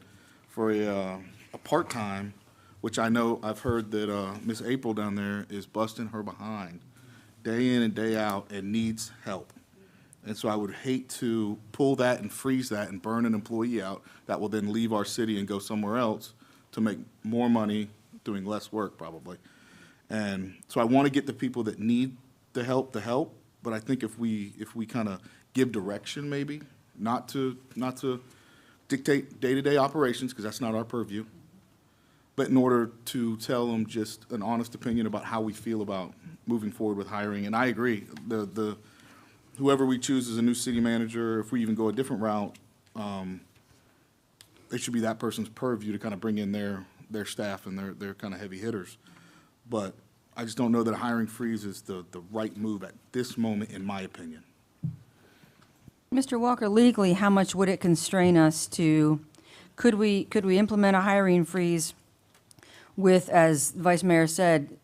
for a part-time, which I know I've heard that Miss April down there is busting her behind day in and day out and needs help. And so I would hate to pull that and freeze that and burn an employee out that will then leave our city and go somewhere else to make more money doing less work probably. And so I want to get the people that need the help, but I think if we kind of give direction maybe, not to dictate day-to-day operations, because that's not our purview, but in order to tell them just an honest opinion about how we feel about moving forward with hiring. And I agree, whoever we choose as a new city manager, if we even go a different route, it should be that person's purview to kind of bring in their staff and their kind of heavy hitters. But I just don't know that a hiring freeze is the right move at this moment, in my opinion. Mr. Walker, legally, how much would it constrain us to, could we implement a hiring freeze with, as Vice Mayor said,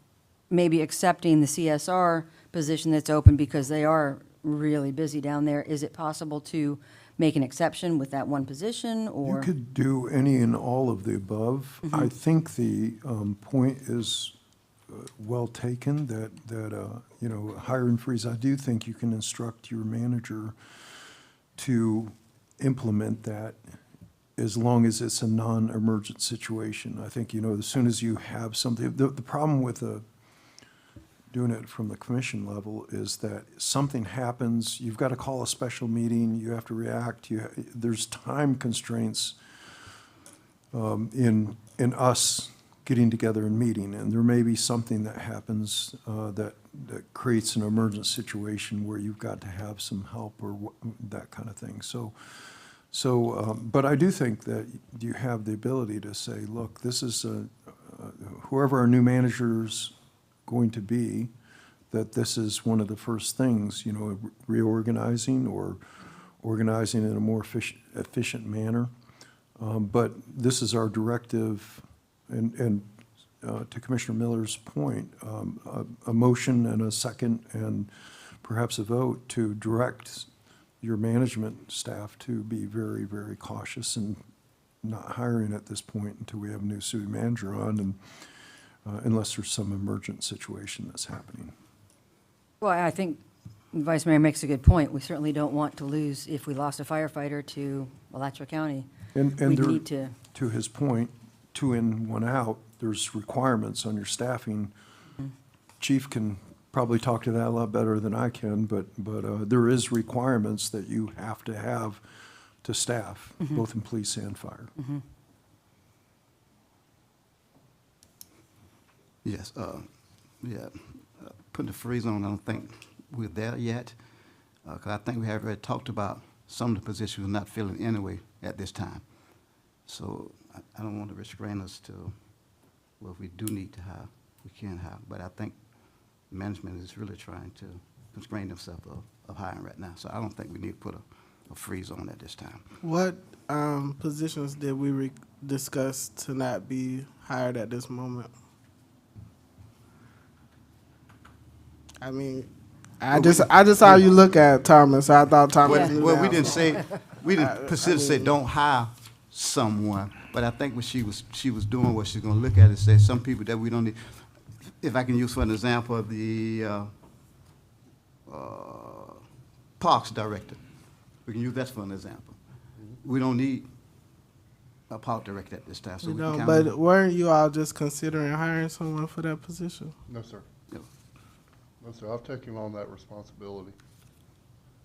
maybe accepting the CSR position that's open because they are really busy down there? Is it possible to make an exception with that one position, or? You could do any and all of the above. I think the point is well taken, that hiring freeze, I do think you can instruct your manager to implement that as long as it's a non-emergent situation. I think, as soon as you have something, the problem with doing it from the commission level is that something happens, you've got to call a special meeting, you have to react, there's time constraints in us getting together and meeting, and there may be something that happens that creates an emergent situation where you've got to have some help or that kind of thing. But I do think that you have the ability to say, look, this is whoever our new manager's going to be, that this is one of the first things, reorganizing or organizing in a more efficient manner. But this is our directive, and to Commissioner Miller's point, a motion and a second and perhaps a vote to direct your management staff to be very, very cautious and not hiring at this point until we have a new city manager on, and unless there's some emergent situation that's happening. Well, I think the Vice Mayor makes a good point. We certainly don't want to lose, if we lost a firefighter to Alachua County. And we there, need to. To his point, 2 in, 1 out, there's requirements on your staffing. Chief can probably talk to that a lot better than I can, but there is requirements that you have to have to staff, both in police and fire. Yes, putting the freeze on, I don't think we're there yet, because I think we have already talked about some of the positions we're not filling anyway at this time. So I don't want to restrain us to, well, if we do need to hire, we can hire. But I think management is really trying to constrain themselves of hiring right now. So I don't think we need to put a freeze on at this time. What positions did we discuss to not be hired at this moment? I mean, I just saw you look at Thomas. I thought Thomas knew Well, that. we didn't specifically say don't hire someone, but I think what she was doing was she's going to look at it and say some people that we don't need. If I can use for an example of the parks director, we can use that for an example. We don't need a park director at this time. So We we don't, can but weren't you all just considering hiring someone for that position? No, sir. No, sir, I've taken on that responsibility.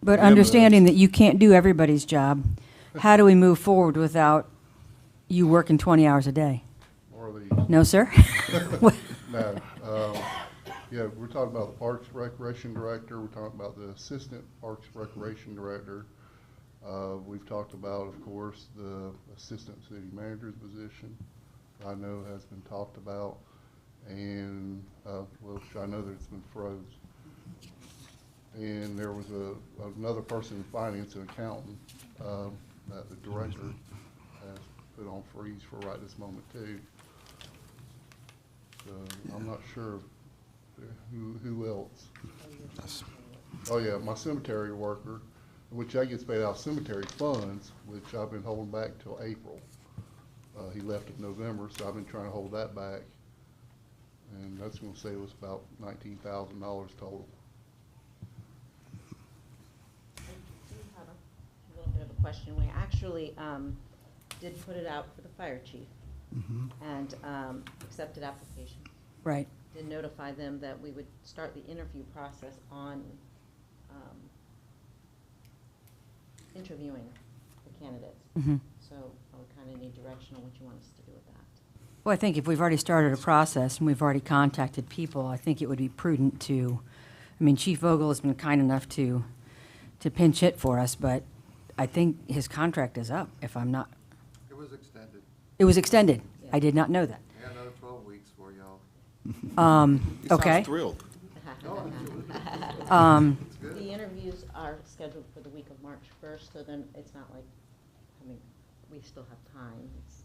But Yeah, understanding that you can't do everybody's job, how do we move forward without you working 20 hours a day? More of these. No, sir? No. Yeah, we're talking about the Parks Recreation Director, we're talking about the Assistant Parks Recreation Director. We've talked about, of course, the Assistant City Manager's position, I know has been talked about, and, well, I know that it's been froze. And there was another person in finance, an accountant, that the director has put on freeze for right this moment too. So I'm not sure who else. Oh yeah, my cemetery worker, which I gets paid out of cemetery funds, which I've been holding back till April. He left in November, so I've been trying to hold that back. And that's gonna save us about $19,000 total. A little bit of a question. We actually did put it out for the fire chief and accepted applications. Right. Did notify them that we would start the interview process on interviewing the candidates. So I would kind of need direction on what you want us to do with that. Well, I think if we've already started a process and we've already contacted people, I think it would be prudent to, I mean, Chief Vogel has been kind enough to pinch hit for us, but I think his contract is up, if I'm not. It was extended. It was extended. I did not know that. Yeah, another 12 weeks for y'all. He sounds Okay. thrilled. The interviews are scheduled for the week of March 1st, so then it's not like, I mean, we still have time. It's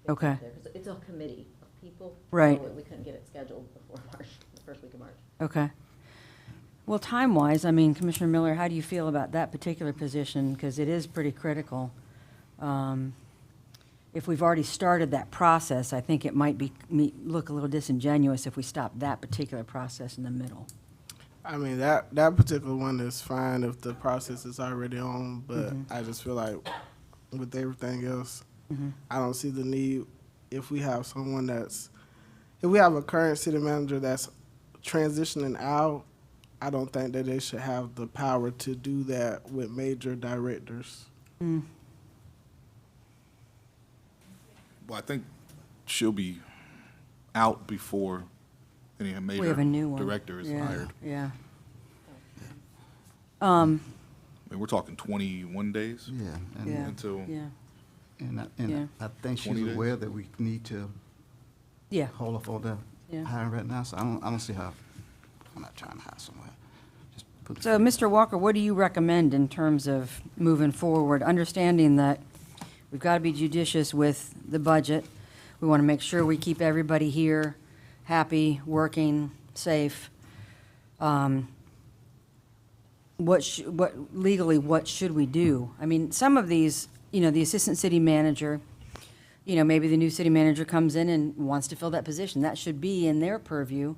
Okay. out there, 'cause it's a committee of people. Right. So we couldn't get it scheduled before March, the first week of March. Okay. Well, time-wise, I mean, Commissioner Miller, how do you feel about that particular position? Because it is pretty critical. If we've already started that process, I think it might look a little disingenuous if we stop that particular process in the middle. I mean, that particular one is fine if the process is already on, but I just feel like with everything else, I don't see the need if we have someone if we have a current city manager that's transitioning out, I don't think that they should have the power to do that with major directors. Well, I think she'll be out before any We major have a new one. director is Yeah, hired. Yeah. I mean, we're talking 21 days Yeah. And, Yeah. until. Yeah. And Yeah. I think 20 she's days? aware that we need to Yeah. hold off on the Yeah. hiring right now, so I don't see how, I'm not trying to hire somewhere. Just put the So, Mr. Walker, what do you recommend in terms of moving forward, understanding that we've got to be judicious with the budget? We want to make sure we keep everybody here happy, working, safe. What should we do? I mean, some of these, the assistant city manager, maybe the new city manager comes in and wants to fill that position. That should be in their purview.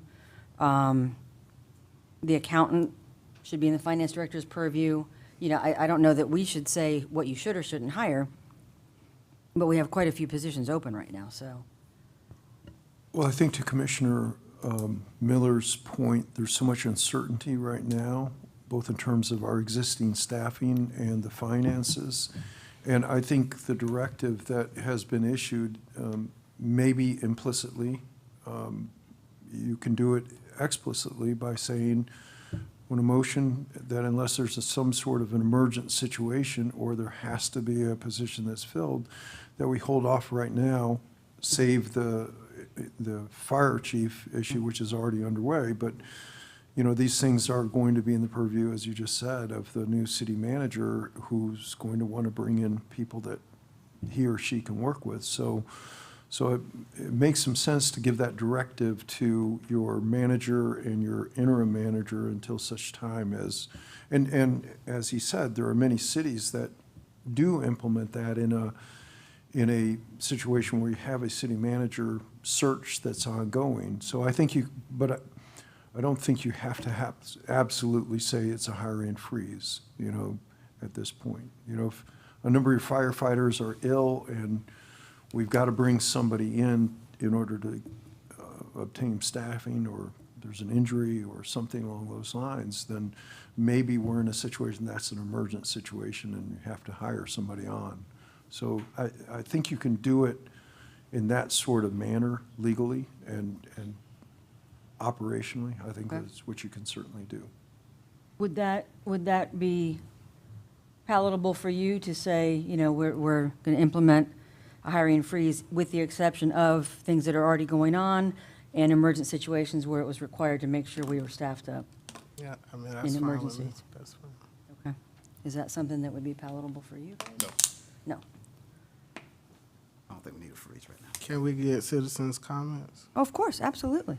The accountant should be in the finance director's purview. I don't know that we should say what you should or shouldn't hire, but we have quite a few positions open right now, so. Well, I think to Commissioner Miller's point, there's so much uncertainty right now, both in terms of our existing staffing and the finances. And I think the directive that has been issued, maybe implicitly, you can do it explicitly by saying, when a motion that unless there's some sort of an emergent situation or there has to be a position that's filled, that we hold off right now, save the fire chief issue, which is already underway. But, these things are going to be in the purview, as you just said, of the new city manager who's going to want to bring in people that he or she can work with. So it makes some sense to give that directive to your manager and your interim manager until such time as, and as he said, there are many cities that do implement that in a situation where you have a city manager search that's ongoing. So I think but I don't think you have to absolutely say it's a hiring freeze, at this point. If a number of your firefighters are ill and we've got to bring somebody in order to obtain staffing or there's an injury or something along those lines, then maybe we're in a situation that's an emergent situation and you have to hire somebody on. So I think you can do it in that sort of manner legally and operationally. I think Okay. that's what you can certainly do. Would that be palatable for you to say, you know, we're going to implement a hiring freeze with the exception of things that are already going on and emergent situations where it was required to make sure we were staffed up? Yeah, I mean, that's In fine with me. emergencies. That's fine. Okay. Is that something that would be palatable for you guys? No. I don't think we need a freeze right now. Can we get citizens' comments? Oh, of course, absolutely.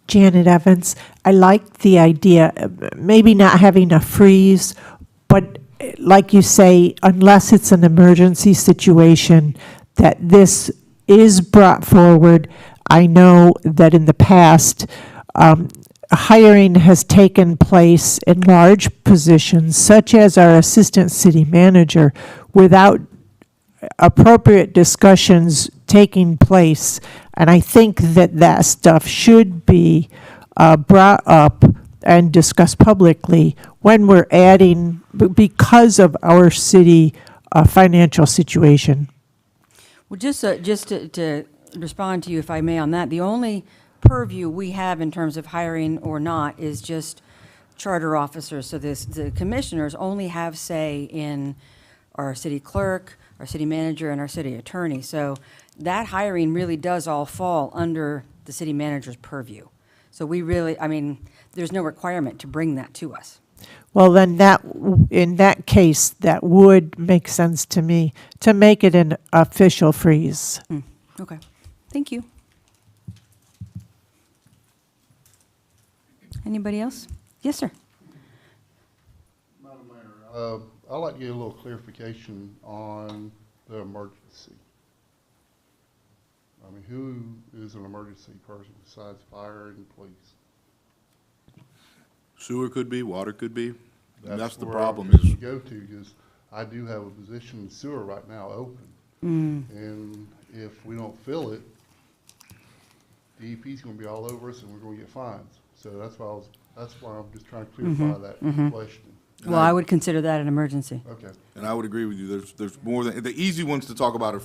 Janet Evans, I like the idea, maybe not having a freeze, but like you say, unless it's an emergency situation, that this is brought forward. I know that in the past, hiring has taken place in large positions, such as our assistant city manager, without appropriate discussions taking place. And I think that that stuff should be brought up and discussed publicly when we're adding, because of our city financial situation. Well, just to respond to you, if I may, on that, the only purview we have in terms of hiring or not is just charter officers. So the commissioners only have say in our city clerk, our city manager, and our city attorney. So that hiring really does all fall under the city manager's purview. So we really, I mean, there's no requirement to bring that to us. Well, then in that case, that would make sense to me, to make it an official freeze. Okay, thank you. Anybody else? Yes, sir. Madam Mayor, I'd like to get a little clarification on the emergency. I mean, who is an emergency person besides fire and police? Sewer could be, water could be. And that's the where problem I'm gonna is, go to, because I do have a position in sewer right now open. And if we don't fill it, DEP's gonna be all over us and we're gonna get fines. So that's why I'm just trying to clarify that question. Well, I would consider that an emergency. Okay. and I would agree with you, there's more than, the easy ones to talk about are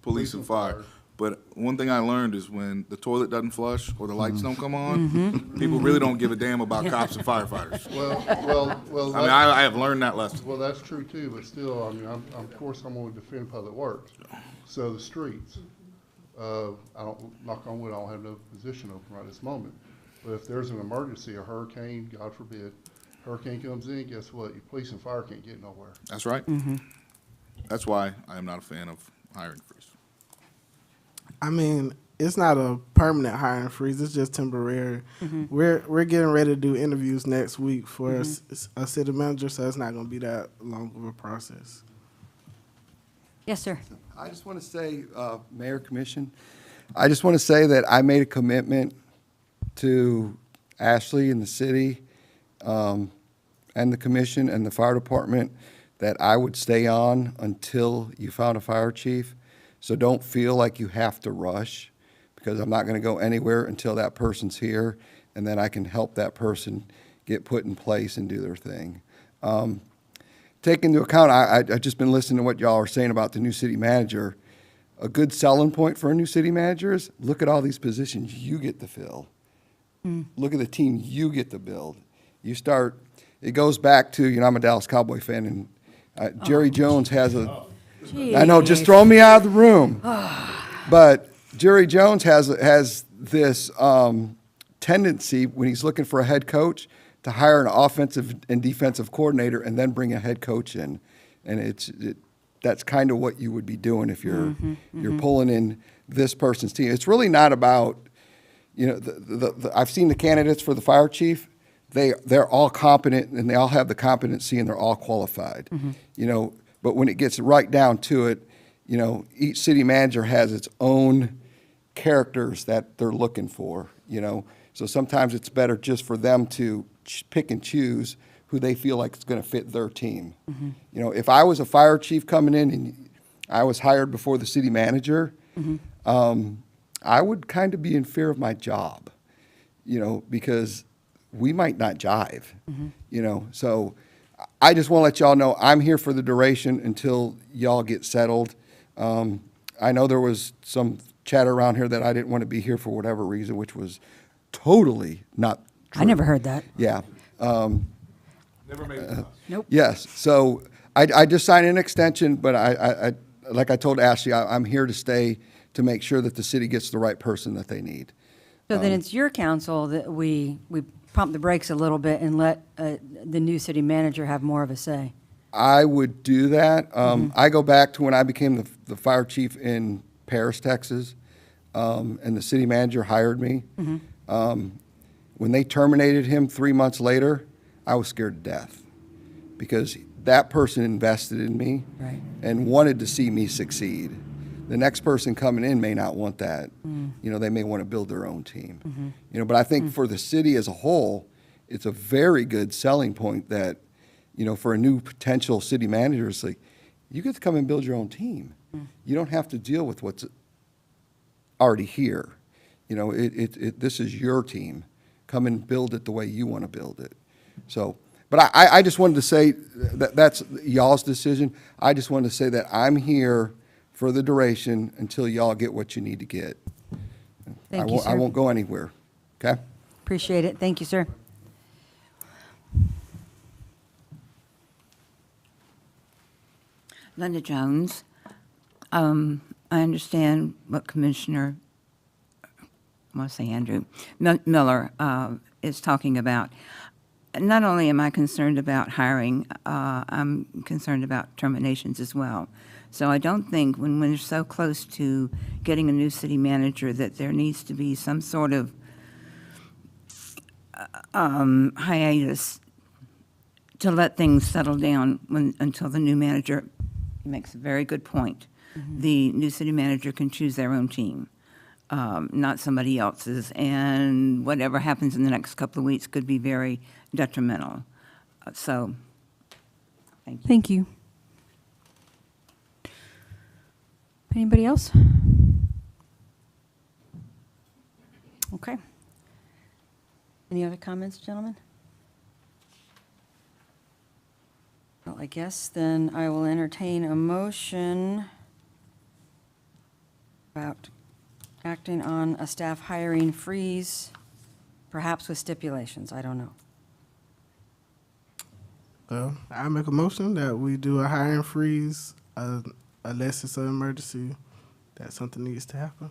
police and fire. But one thing I learned is when the toilet doesn't flush or the lights don't come on, people really don't give a damn about cops and firefighters. Well. I mean, I have learned that lesson. Well, that's true too, but still, I mean, of course, I'm gonna defend public works. So the streets, I don't, knock on wood, I don't have no position open right this moment. But if there's an emergency, a hurricane, God forbid, hurricane comes in, guess what? Your police and fire can't get nowhere. That's right. That's why I am not a fan of hiring freeze. I mean, it's not a permanent hiring freeze, it's just temporary. We're getting ready to do interviews next week for a city manager, so it's not gonna be that long of a process. Yes, sir. I just want to say, Mayor, Commission, I just want to say that I made a commitment to Ashley and the city, and the commission and the fire department that I would stay on until you found a fire chief. So don't feel like you have to rush, because I'm not going to go anywhere until that person's here, and then I can help that person get put in place and do their thing. Take into account, I've just been listening to what y'all are saying about the new city manager. A good selling point for a new city manager is, look at all these positions you get to fill. Look at the team you get to build. You start, it goes back to, you know, I'm a Dallas Cowboy fan, and Jerry Jones has a, I know, just throw me out of the room. But Jerry Jones has this tendency, when he's looking for a head coach, to hire an offensive and defensive coordinator and then bring a head coach in. And that's kind of what you would be doing if you're pulling in this person's team. It's really not about, you know, I've seen the candidates for the fire chief. They're all competent and they all have the competency and they're all qualified. You know, but when it gets right down to it, you know, each city manager has its own characters that they're looking for, you know. So sometimes it's better just for them to pick and choose who they feel like is going to fit their team. You know, if I was a fire chief coming in and I was hired before the city manager, I would kind of be in fear of my job, you know, because we might not jive, you know. So I just want to let y'all know I'm here for the duration until y'all get settled. I know there was some chatter around here that I didn't want to be here for whatever reason, which was totally not true. I never heard that. Yeah. Never made it. Nope. Yes, so I just signed an extension, but I like I told Ashley, I'm here to stay to make sure that the city gets the right person that they need. So then it's your counsel that we pump the brakes a little bit and let the new city manager have more of a say. I would do that. I go back to when I became the fire chief in Paris, Texas, and the city manager hired me. When they terminated him 3 months later, I was scared to death because that person invested in me Right. and wanted to see me succeed. The next person coming in may not want that. You know, they may want to build their own team. You know, but I think for the city as a whole, it's a very good selling point that, you know, for a new potential city manager, it's like, you get to come and build your own team. You don't have to deal with what's already here. You know, this is your team. Come and build it the way you want to build it. So, but I just wanted to say that that's y'all's decision. I just wanted to say that I'm here for the duration until y'all get what you need to get. Thank you, sir. I won't go anywhere, okay? Appreciate it. Thank you, sir. Linda Jones. I understand what Commissioner, I want to say Andrew Miller is talking about. Not only am I concerned about hiring, I'm concerned about terminations as well. So I don't think when we're so close to getting a new city manager that there needs to be some sort of hiatus to let things settle down until the new manager makes a very good point. The new city manager can choose their own team, not somebody else's. And whatever happens in the next couple of weeks could be very detrimental. So, thank you. Thank you. Anybody else? Okay. Any other comments, gentlemen? Well, I guess then I will entertain a motion about acting on a staff hiring freeze, perhaps with stipulations. I don't know. Well, I make a motion that we do a hiring freeze unless it's an emergency, that something needs to happen.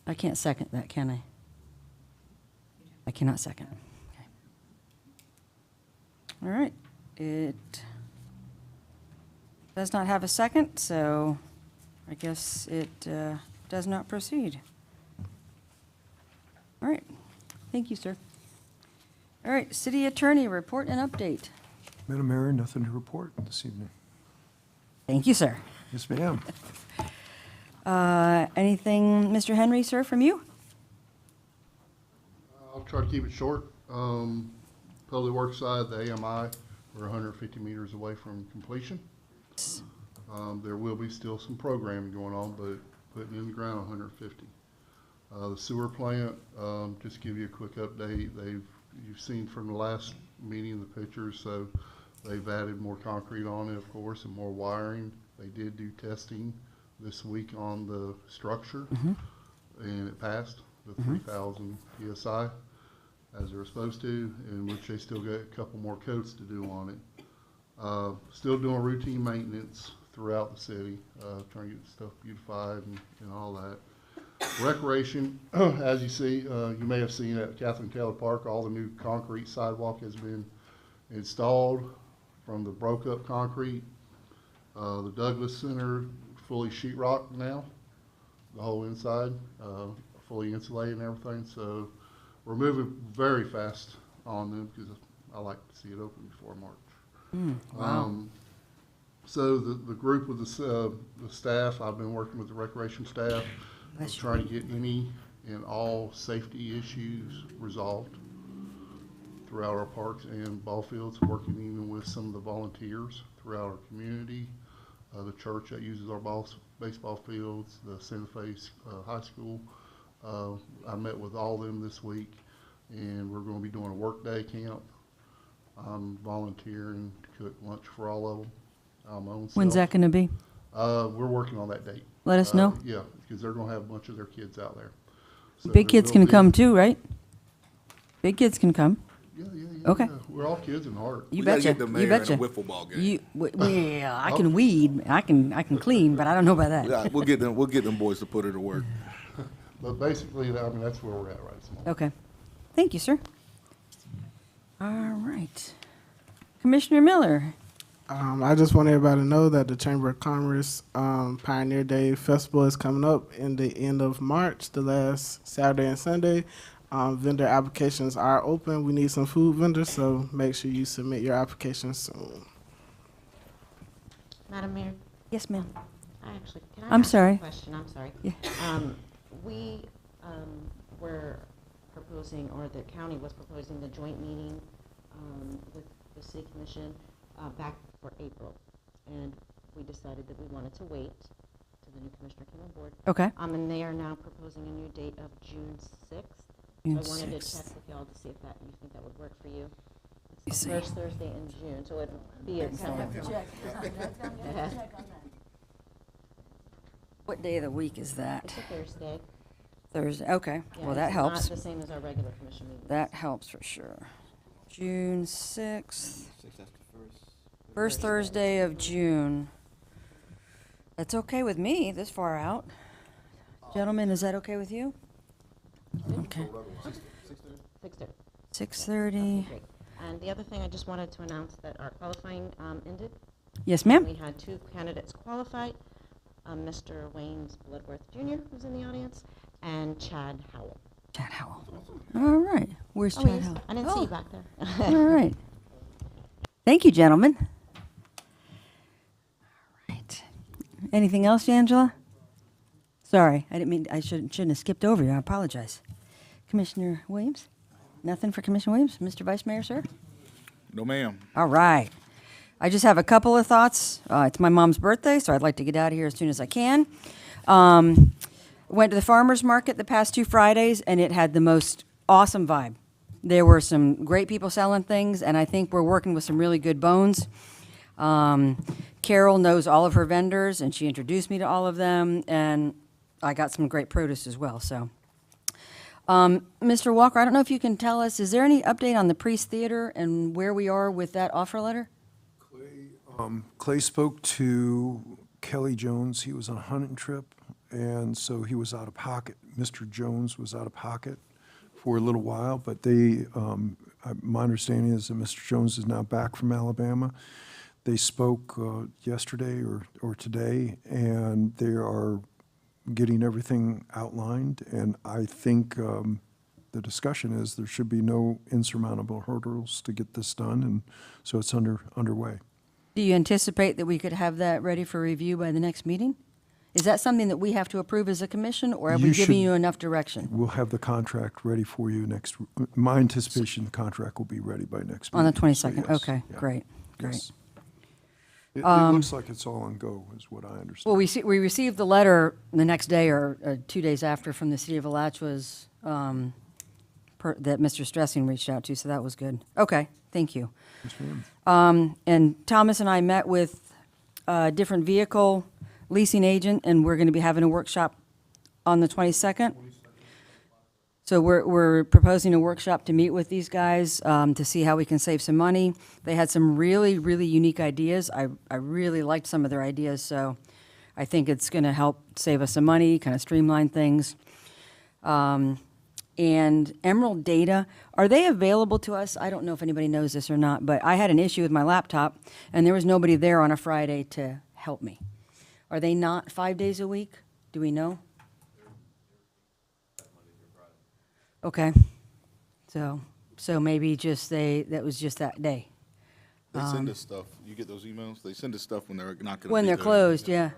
I can't second that, can I? I cannot second. Okay. All right. It does not have a second, so I guess it does not proceed. All right. Thank you, sir. All right, city attorney, report and update. Madam Mayor, nothing to report this evening. Thank you, sir. Yes, ma'am. Anything, Mr. Henry, sir, from you? I'll try to keep it short. Public Works side, the AMI, we're 150 meters away from completion. There will be still some programming going on, but putting in the ground 150. The sewer plant, just to give you a quick update, you've seen from the last meeting the pictures, so they've added more concrete on it, of course, and more wiring. They did do testing this week on the structure, and it passed the 3,000 PSI as they were supposed to, in which they still got a couple more coats to do on it. Still doing routine maintenance throughout the city, trying to get stuff beautified and all that. Recreation, as you see, you may have seen at Catherine Taylor Park, all the new concrete sidewalk has been installed from the broke up concrete. The Douglas Center, fully sheetrock now, the whole inside, fully insulated and everything. So we're moving very fast on them because I like to see it open before March. Wow. So the group with the staff, I've been working with the recreation staff, trying to get any and all safety issues resolved throughout our parks and ball fields, working even with some of the volunteers throughout our community. The church that uses our baseball fields, the Santa Fe High School. I met with all of them this week, and we're going to be doing a workday camp. I'm volunteering to cook lunch for all of them. My own When's self. that going to be? We're working on that date. Let us know. Yeah, because they're going to have a bunch of their kids out there. So Big there kids will can be- come too, right? Big kids can come. Yeah. Okay. We're all kids in heart. You We gotta betcha. get the You mayor in a betcha. wiffle ball game. Yeah, I can weed. I can clean, but I don't know about that. Yeah, we'll get them boys to put her to work. But basically, I mean, that's where we're at right now. Okay. Thank you, sir. All right. Commissioner Miller. I just want everybody to know that the Chamber of Commerce Pioneer Day Festival is coming up in the end of March, the last Saturday and Sunday. Vendor applications are open. We need some food vendors, so make sure you submit your applications soon. Madam Mayor, Yes, ma'am. I actually, can I I'm ask sorry. a question? I'm sorry. Yeah. We were proposing, or the county was proposing the joint meeting with the city commission back for April. And we decided that we wanted to wait till the new commissioner came on board. Okay. And they are now proposing a new date of June 6th. June So I wanted to 6th. check with y'all to see if that, you think that would work for you. You It's see. the first Thursday in June, so it'd be a kind of. What day of the week is that? It's a Thursday. Thursday. Okay. Yeah, Well, that it's helps. not the same as our regular commission meeting. That helps for sure. June 6th. First Thursday of June. That's okay with me, this far out. Gentlemen, is that okay with you? Okay. 6:30. 6:30. Great. And the other thing, I just wanted to announce that our qualifying ended. Yes, ma'am. We had 2 candidates qualified, Mr. Waynes Bloodworth Jr., who's in the audience, and Chad Howell. Chad Howell. All right. Where's Oh, he Chad is? Howell? I didn't see you back there. All right. Thank you, gentlemen. All right. Anything else, Angela? Sorry, I didn't mean, I shouldn't have skipped over you. I apologize. Commissioner Williams? Nothing for Commissioner Williams? Mr. Vice Mayor, sir? No, ma'am. All right. I just have a couple of thoughts. It's my mom's birthday, so I'd like to get out of here as soon as I can. Went to the farmer's market the past 2 Fridays, and it had the most awesome vibe. There were some great people selling things, and I think we're working with some really good bones. Carol knows all of her vendors, and she introduced me to all of them, and I got some great produce as well, so. Mr. Walker, I don't know if you can tell us, is there any update on the Priest Theater and where we are with that offer letter? Clay spoke to Kelly Jones. He was on a hunting trip, and so he was out of pocket. Mr. Jones was out of pocket for a little while, but my understanding is that Mr. Jones is now back from Alabama. They spoke yesterday or today, and they are getting everything outlined, and I think the discussion is there should be no insurmountable hurdles to get this done, and so it's underway. Do you anticipate that we could have that ready for review by the next meeting? Is that something that we have to approve as a commission, or are we You giving should- you enough direction? We'll have the contract ready for you my anticipation, the contract will be ready by next On the meeting. So 22nd? yes, Okay, yeah, great, great. yes. It looks like it's all on go, is what I understand. Well, we received the letter the next day or 2 days after from the city of Alachua that Mr. Stressing reached out to, so that was good. Okay, thank you. Yes, ma'am. And Thomas and I met with a different vehicle leasing agent, and we're going to be having a workshop on the 22nd. So we're proposing a workshop to meet with these guys to see how we can save some money. They had some really, really unique ideas. I really liked some of their ideas, so I think it's going to help save us some money, kind of streamline things. And Emerald Data, are they available to us? I don't know if anybody knows this or not, but I had an issue with my laptop, and there was nobody there on a Friday to help me. Are they not 5 days a week? Do we know? Okay. So maybe just that was just that day. They send us stuff. You get those emails? They send us stuff when they're not going to be When they're there. closed, yeah.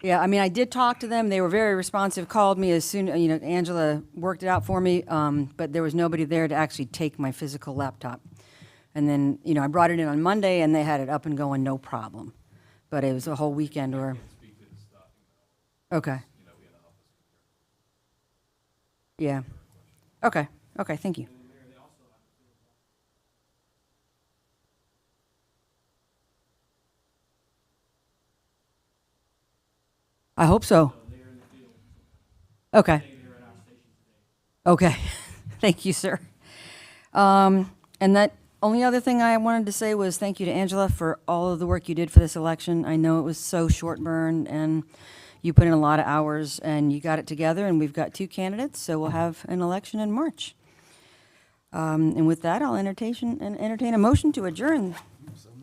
Yeah, I mean, I did talk to them. They were very responsive, called me as soon, Angela worked it out for me, but there was nobody there to actually take my physical laptop. And then, I brought it in on Monday, and they had it up and going, no problem. But it was a whole weekend or... Okay. Yeah. Okay, thank you. I hope so. Okay. Okay, thank you, sir. And that only other thing I wanted to say was thank you to Angela for all of the work you did for this election. I know it was so short burn, and you put in a lot of hours, and you got it together, and we've got 2 candidates, so we'll have an election in March. And with that, I'll entertain a motion to adjourn.